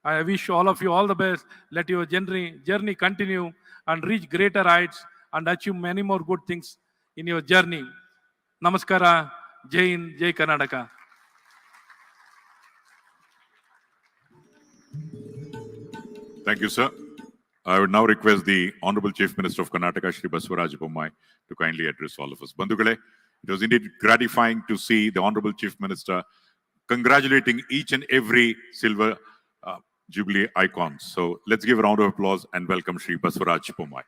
I wish all of you all the best. Let your journey continue and reach greater heights and achieve many more good things in your journey. Namaskara. Jai Hind, Jai Karnataka.
Thank you, sir. I would now request the Honorable Chief Minister of Karnataka, Shri Basavaraj Bommai, to kindly address all of us. Bandhugale, it was indeed gratifying to see the Honorable Chief Minister congratulating each and every silver Jubilee icons. So let's give a round of applause and welcome Shri Basavaraj Bommai.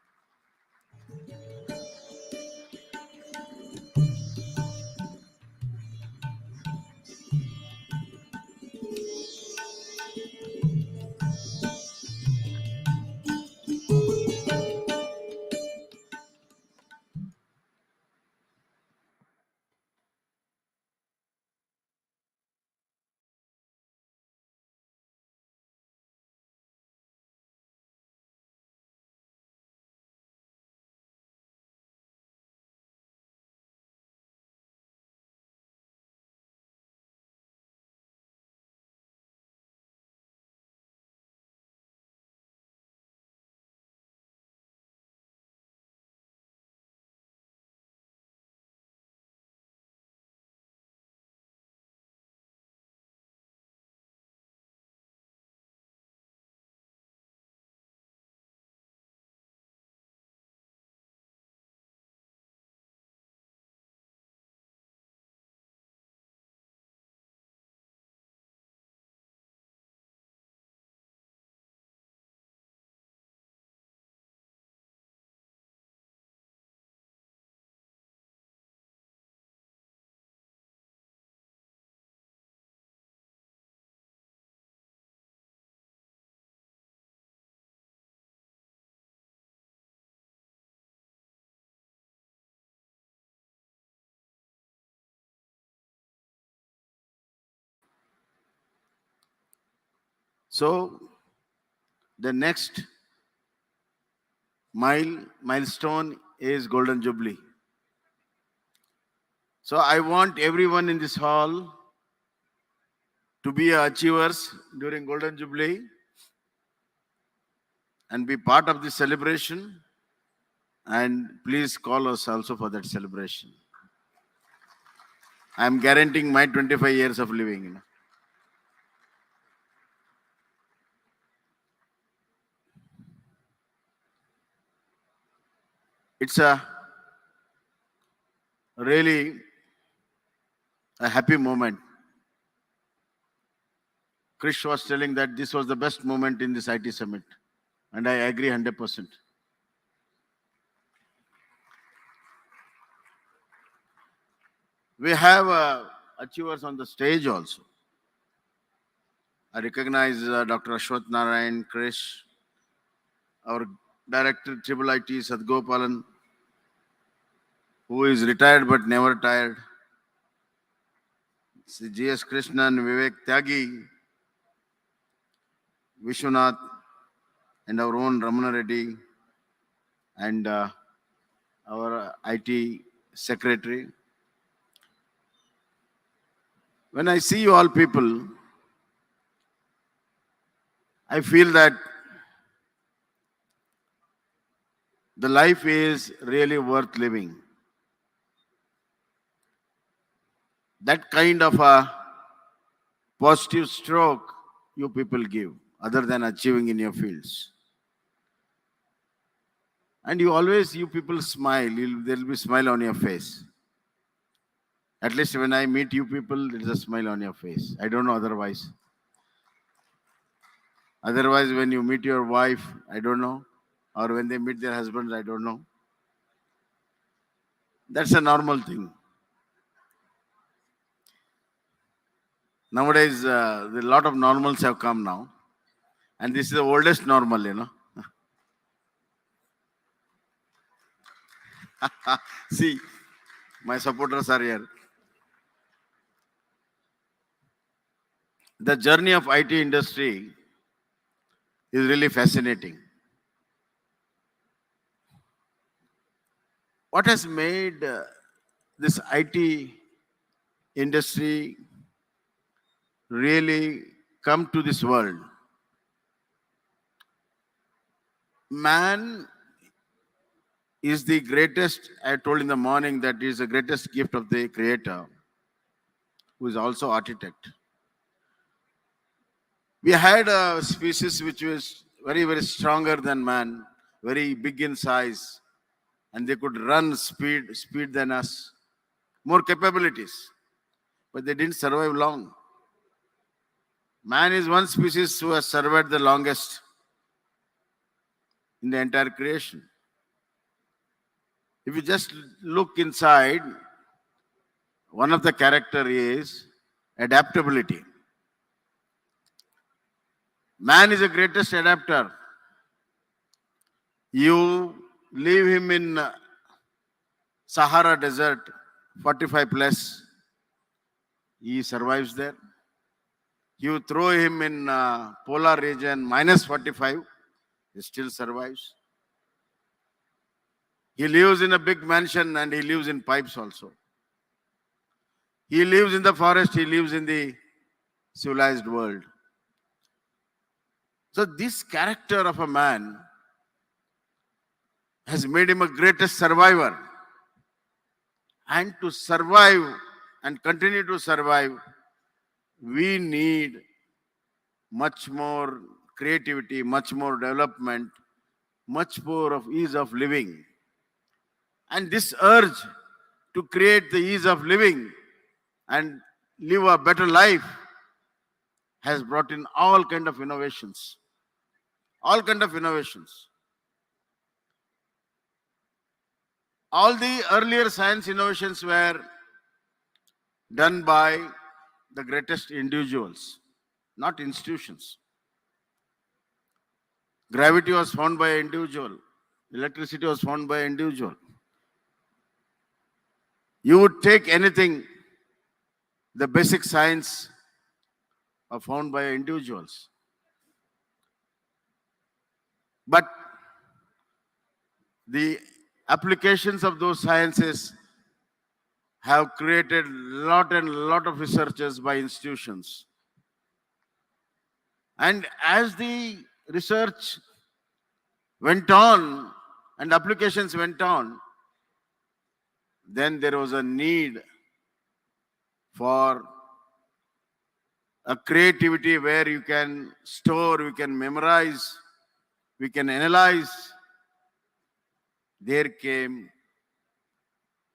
So the next milestone is Golden Jubilee. So I want everyone in this hall to be achievers during Golden Jubilee and be part of this celebration. And please call us also for that celebration. I am guaranteeing my 25 years of living. It's a really a happy moment. Krish was telling that this was the best moment in this IT summit, and I agree 100%. We have achievers on the stage also. I recognize Dr. Ashwath Narayan, Krish, our Director Triple IT, Sadgopalan, who is retired but never tired. G.S. Krishnan, Vivek Tyagi, Vishwanath, and our own Ramana Reddy, and our IT secretary. When I see you all people, I feel that the life is really worth living. That kind of a positive stroke you people give, other than achieving in your fields. And you people smile. There'll be smile on your face. At least when I meet you people, there's a smile on your face. I don't know otherwise. Otherwise, when you meet your wife, I don't know. Or when they meet their husbands, I don't know. That's a normal thing. Nowadays, a lot of normals have come now. And this is the oldest normal. See, my supporters are here. The journey of IT industry is really fascinating. What has made this IT industry really come to this world? Man is the greatest, I told in the morning that is the greatest gift of the Creator, who is also architect. We had a species which was very, very stronger than man, very big in size, and they could run speed than us, more capabilities, but they didn't survive long. Man is one species who has survived the longest in the entire creation. If you just look inside, one of the character is adaptability. Man is the greatest adapter. You leave him in Sahara Desert, 45 plus, he survives there. You throw him in polar region, minus 45, he still survives. He lives in a big mansion and he lives in pipes also. He lives in the forest, he lives in the civilized world. So this character of a man has made him a greatest survivor. And to survive and continue to survive, we need much more creativity, much more development, much more of ease of living. And this urge to create the ease of living and live a better life has brought in all kind of innovations. All kind of innovations. All the earlier science innovations were done by the greatest individuals, not institutions. Gravity was found by an individual. Electricity was found by an individual. You would take anything, the basic science are found by individuals. But the applications of those sciences have created lot and lot of researchers by institutions. And as the research went on and applications went on, then there was a need for a creativity where you can store, you can memorize, we can analyze. There came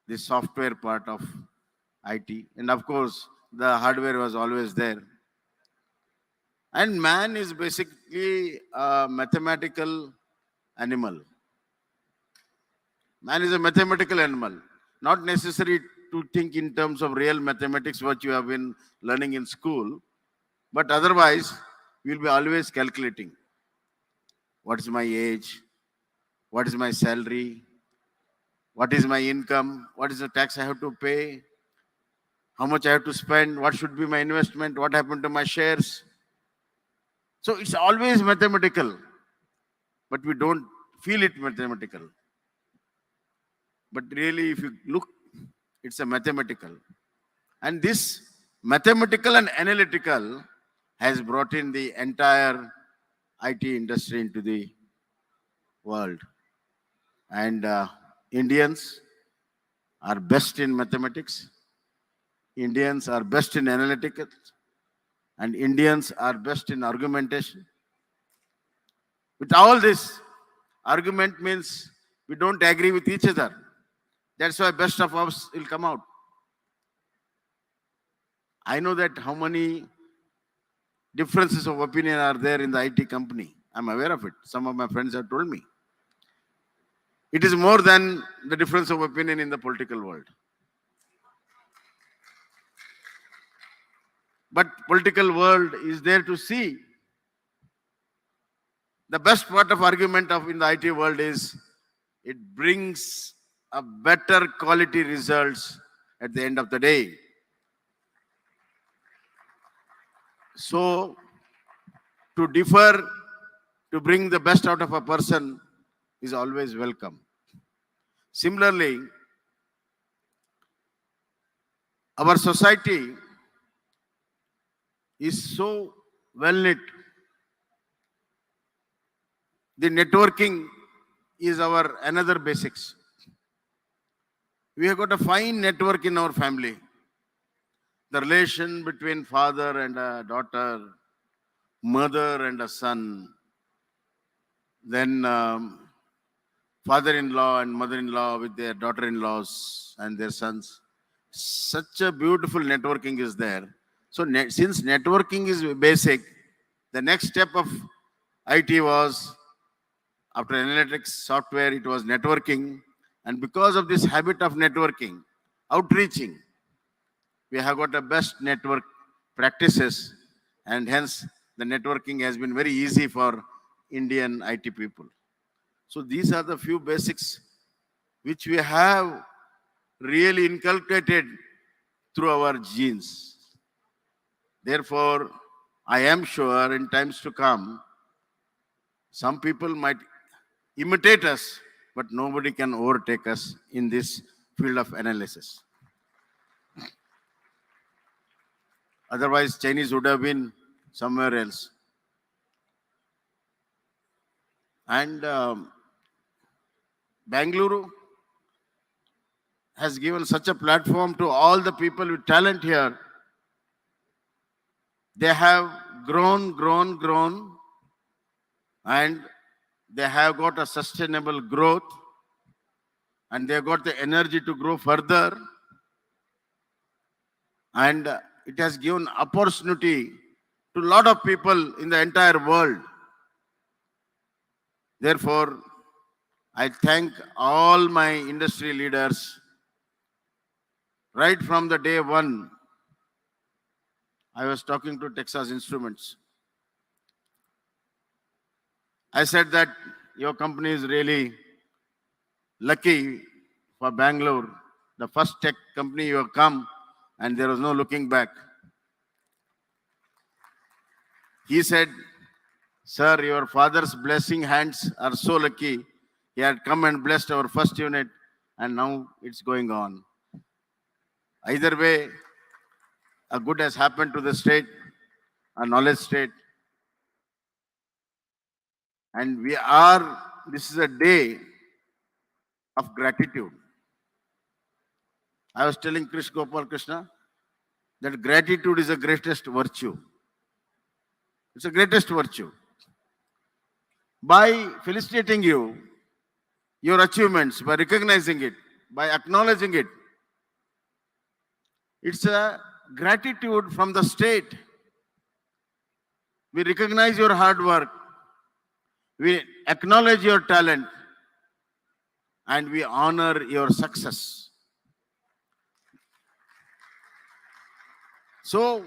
the software part of IT. And of course, the hardware was always there. And man is basically a mathematical animal. Man is a mathematical animal. Not necessary to think in terms of real mathematics, what you have been learning in school. But otherwise, we will be always calculating. What is my age? What is my salary? What is my income? What is the tax I have to pay? How much I have to spend? What should be my investment? What happened to my shares? So it's always mathematical, but we don't feel it mathematical. But really, if you look, it's a mathematical. And this mathematical and analytical has brought in the entire IT industry into the world. And Indians are best in mathematics. Indians are best in analytics. And Indians are best in argumentation. With all this, argument means we don't agree with each other. That's why best of us will come out. I know that how many differences of opinion are there in the IT company. I'm aware of it. Some of my friends have told me. It is more than the difference of opinion in the political world. But political world is there to see. The best part of argument of in the IT world is it brings a better quality results at the end of the day. So to differ, to bring the best out of a person is always welcome. Similarly, our society is so well knit. The networking is our another basics. We have got a fine network in our family. The relation between father and a daughter, mother and a son, then father-in-law and mother-in-law with their daughter-in-laws and their sons. Such a beautiful networking is there. So since networking is basic, the next step of IT was, after analytics software, it was networking. And because of this habit of networking, outreaching, we have got the best network practices, and hence the networking has been very easy for Indian IT people. So these are the few basics which we have really inculcated through our genes. Therefore, I am sure in times to come, some people might imitate us, but nobody can overtake us in this field of analysis. Otherwise, Chinese would have been somewhere else. And Bangalore has given such a platform to all the people with talent here. They have grown, and they have got a sustainable growth, and they have got the energy to grow further. And it has given opportunity to a lot of people in the entire world. Therefore, I thank all my industry leaders. Right from the day one, I was talking to Texas Instruments. I said that your company is really lucky for Bangalore, the first tech company you have come, and there was no looking back. He said, Sir, your father's blessing hands are so lucky. He had come and blessed our first unit, and now it's going on. Either way, a good has happened to the state, a knowledge state. And this is a day of gratitude. I was telling Gopal Krishna that gratitude is the greatest virtue. It's the greatest virtue. By felicitating you, your achievements, by recognizing it, by acknowledging it, it's a gratitude from the state. We recognize your hard work, we acknowledge your talent, and we honor your success. So,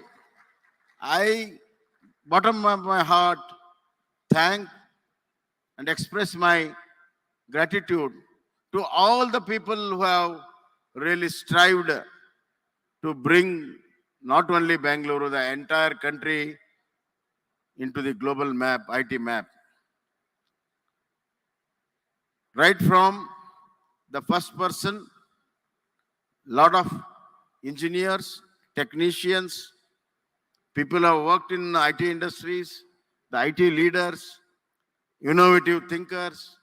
I, bottom of my heart, thank and express my gratitude to all the people who have really strived to bring not only Bangalore, the entire country into the global map, IT map. Right from the first person, lot of engineers, technicians, people who have worked in IT industries, the IT leaders, innovative thinkers.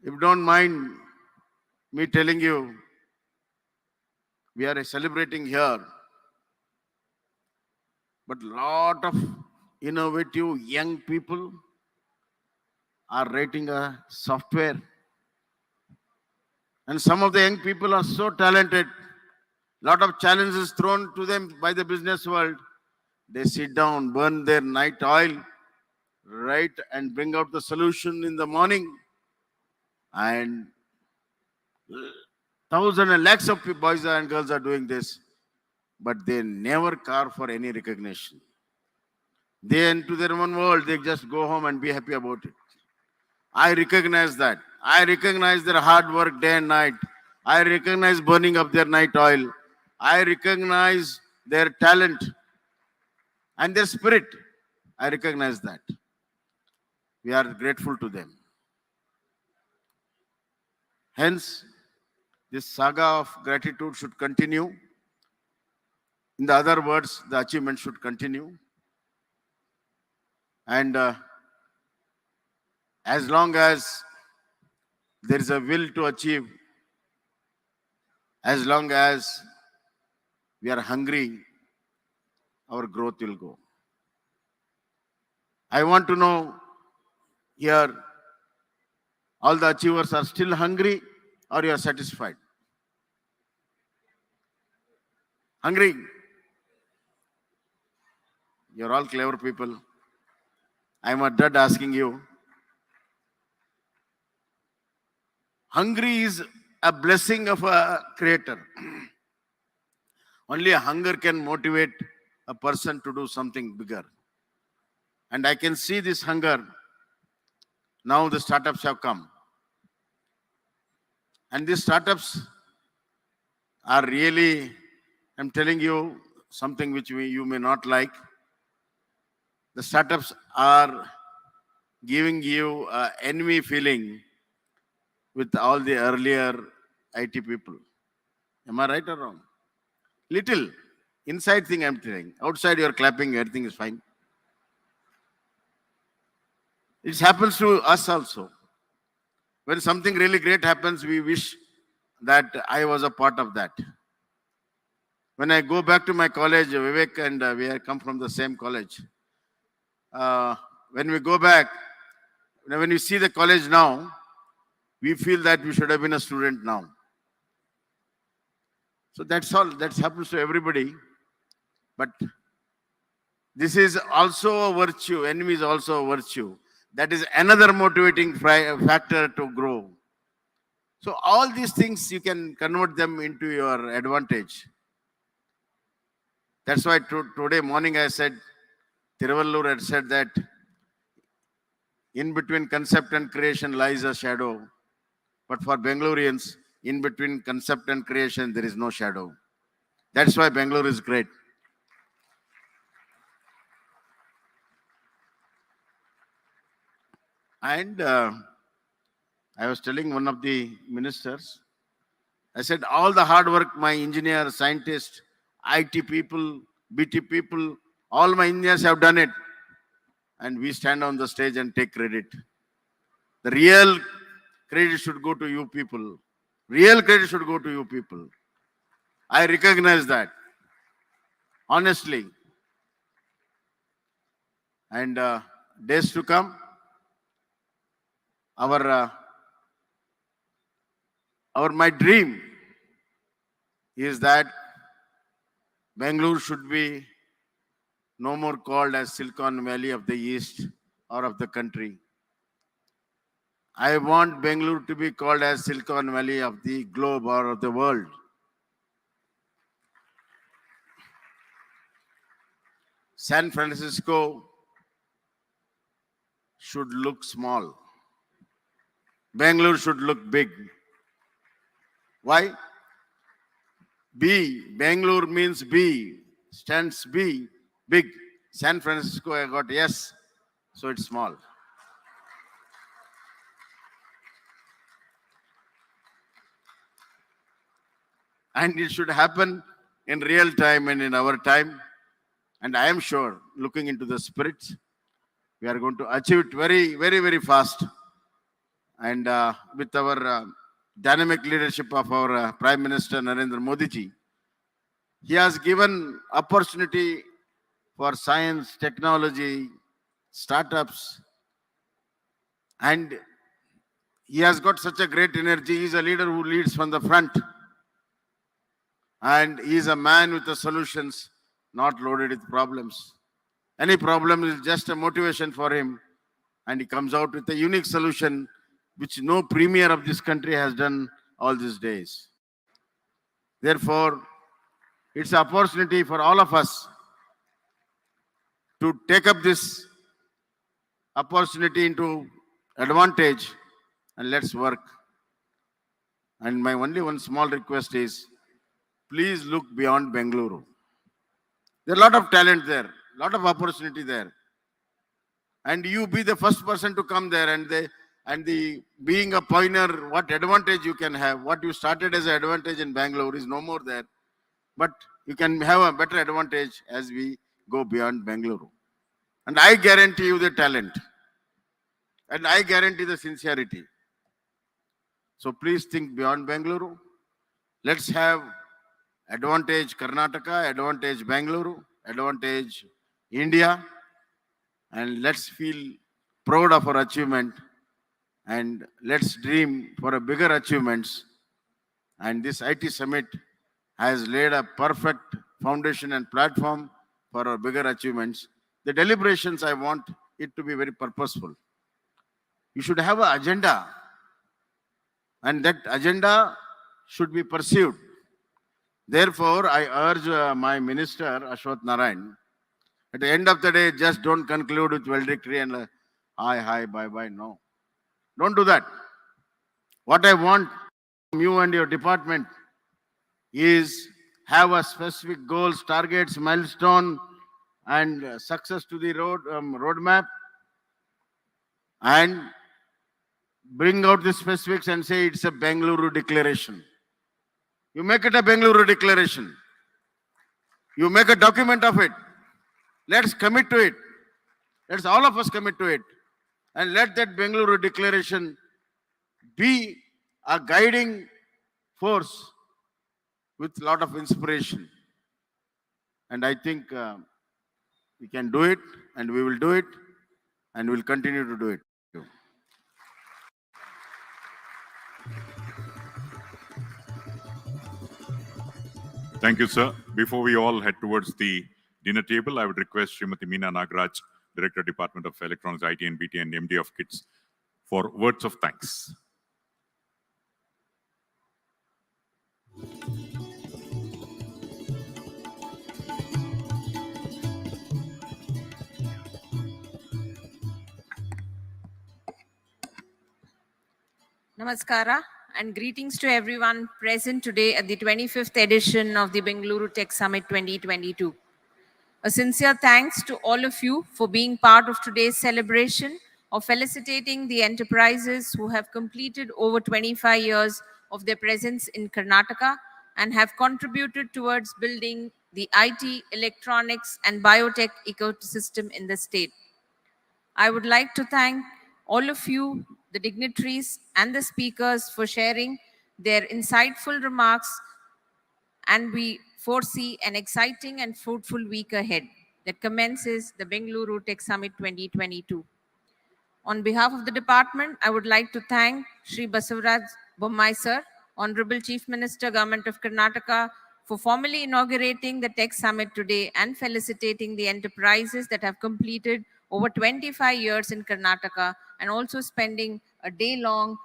If you don't mind me telling you, we are celebrating here, but lot of innovative young people are writing a software. And some of the young people are so talented. Lot of challenges thrown to them by the business world. They sit down, burn their night oil, write and bring out the solution in the morning. And thousands and lakhs of boys and girls are doing this, but they never carve for any recognition. They into their own world, they just go home and be happy about it. I recognize that. I recognize their hard work day and night. I recognize burning up their night oil. I recognize their talent and their spirit. I recognize that. We are grateful to them. Hence, this saga of gratitude should continue. In the other words, the achievement should continue. And as long as there is a will to achieve, as long as we are hungry, our growth will go. I want to know here, all the achievers are still hungry or you are satisfied? Hungry? You're all clever people. I'm a dud asking you. Hungry is a blessing of a creator. Only a hunger can motivate a person to do something bigger. And I can see this hunger. Now the startups have come. And these startups are really, I'm telling you something which you may not like. The startups are giving you an envy feeling with all the earlier IT people. Am I right or wrong? Little. Inside thing I'm telling. Outside you're clapping, everything is fine. It happens to us also. When something really great happens, we wish that I was a part of that. When I go back to my college, Vivek and we have come from the same college. When we go back, when we see the college now, we feel that we should have been a student now. So that's all. That happens to everybody. But this is also a virtue. Envy is also a virtue. That is another motivating factor to grow. So all these things, you can convert them into your advantage. That's why today morning I said, Tiruvallur had said that in between concept and creation lies a shadow. But for Bangaloreans, in between concept and creation, there is no shadow. That's why Bangalore is great. And I was telling one of the ministers, I said, all the hard work my engineers, scientists, IT people, BT people, all my engineers have done it. And we stand on the stage and take credit. The real credit should go to you people. Real credit should go to you people. I recognize that, honestly. And days to come, my dream is that Bangalore should be no more called as Silicon Valley of the East or of the country. I want Bangalore to be called as Silicon Valley of the globe or of the world. San Francisco should look small. Bangalore should look big. Why? B. Bangalore means B. Stands B. Big. San Francisco, I got yes. So it's small. And it should happen in real time and in our time. And I am sure, looking into the spirits, we are going to achieve it very, very, very fast. And with our dynamic leadership of our Prime Minister Narendra Modi ji, he has given opportunity for science, technology, startups, and he has got such a great energy. He is a leader who leads from the front. And he is a man with the solutions, not loaded with problems. Any problem is just a motivation for him. And he comes out with a unique solution which no premier of this country has done all these days. Therefore, it's an opportunity for all of us to take up this opportunity into advantage and let's work. And my only one small request is, please look beyond Bengaluru. There are a lot of talent there, a lot of opportunity there. And you be the first person to come there, and being a pioneer, what advantage you can have. What you started as an advantage in Bangalore is no more there. But you can have a better advantage as we go beyond Bengaluru. And I guarantee you the talent. And I guarantee the sincerity. So please think beyond Bengaluru. Let's have advantage Karnataka, advantage Bengaluru, advantage India. And let's feel proud of our achievement. And let's dream for a bigger achievements. And this IT summit has laid a perfect foundation and platform for our bigger achievements. The deliberations, I want it to be very purposeful. You should have an agenda. And that agenda should be pursued. Therefore, I urge my minister, Ashwath Narayan, at the end of the day, just don't conclude with valedictory and hi, bye. No. Don't do that. What I want from you and your department is have a specific goals, targets, milestone, and success to the roadmap, and bring out the specifics and say it's a Bengaluru declaration. You make it a Bengaluru declaration. You make a document of it. Let's commit to it. Let's all of us commit to it. And let that Bengaluru declaration be a guiding force with a lot of inspiration. And I think we can do it, and we will do it, and we'll continue to do it.
Thank you, sir. Before we all head towards the dinner table, I would request Srimati Meena Nagaraj, Director, Department of Electronics, IT and BT, and MD of KITS, for words of thanks.
Namaskara and greetings to everyone present today at the 25th edition of the Bengaluru Tech Summit 2022. A sincere thanks to all of you for being part of today's celebration of felicitating the enterprises who have completed over 25 years of their presence in Karnataka and have contributed towards building the IT, electronics, and biotech ecosystem in the state. I would like to thank all of you, the dignitaries and the speakers, for sharing their insightful remarks, and we foresee an exciting and fruitful week ahead that commences the Bengaluru Tech Summit 2022. On behalf of the department, I would like to thank Shri Basavaraj Bommai Sir, Honorable Chief Minister, Government of Karnataka, for formally inaugurating the Tech Summit today and felicitating the enterprises that have completed over 25 years in Karnataka and also spending a day long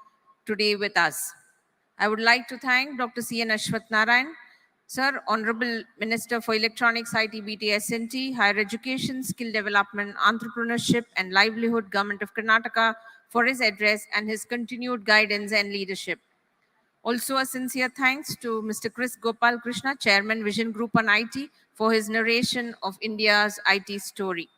today with us. I would like to thank Dr. C.N. Ashwath Narayan, Sir, Honorable Minister for Electronics, IT, BT, SNT, Higher Education, Skill Development, Entrepreneurship and Livelihood, Government of Karnataka, for his address and his continued guidance and leadership. Also, a sincere thanks to Mr. Chris Gopal Krishna, Chairman, Vision Group on IT, for his narration of India's IT story.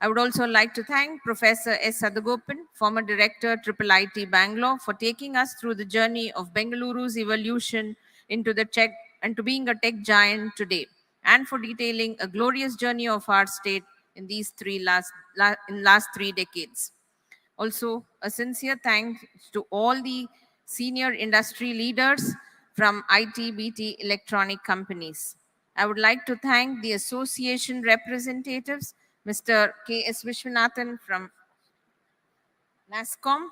I would also like to thank Professor S. Sadagopan, former Director, Triple IT Bangalore, for taking us through the journey of Bengaluru's evolution into the tech and to being a tech giant today, and for detailing a glorious journey of our state in these last 3 decades. Also, a sincere thanks to all the senior industry leaders from IT, BT, electronic companies. I would like to thank the association representatives, Mr. K.S. Vishwanathan from NASCOM,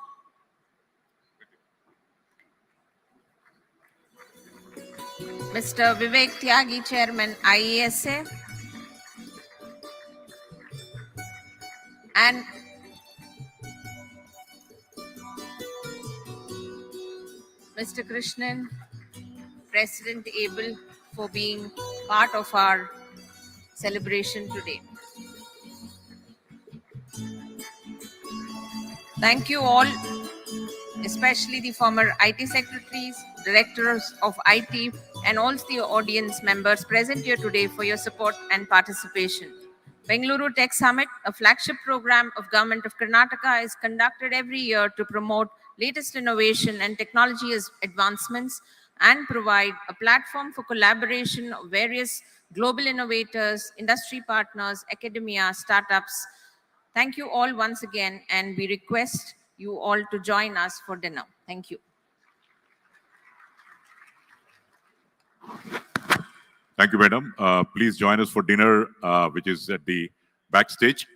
Mr. Vivek Tyagi, Chairman, IESA, and Mr. Krishnan, President Able, for being part of our celebration today. Thank you all, especially the former IT secretaries, directors of IT, and also the audience members present here today for your support and participation. Bengaluru Tech Summit, a flagship program of Government of Karnataka, is conducted every year to promote latest innovation and technology advancements and provide a platform for collaboration of various global innovators, industry partners, academia, startups. Thank you all once again, and we request you all to join us for dinner. Thank you.
Thank you, madam. Please join us for dinner, which is at the backstage.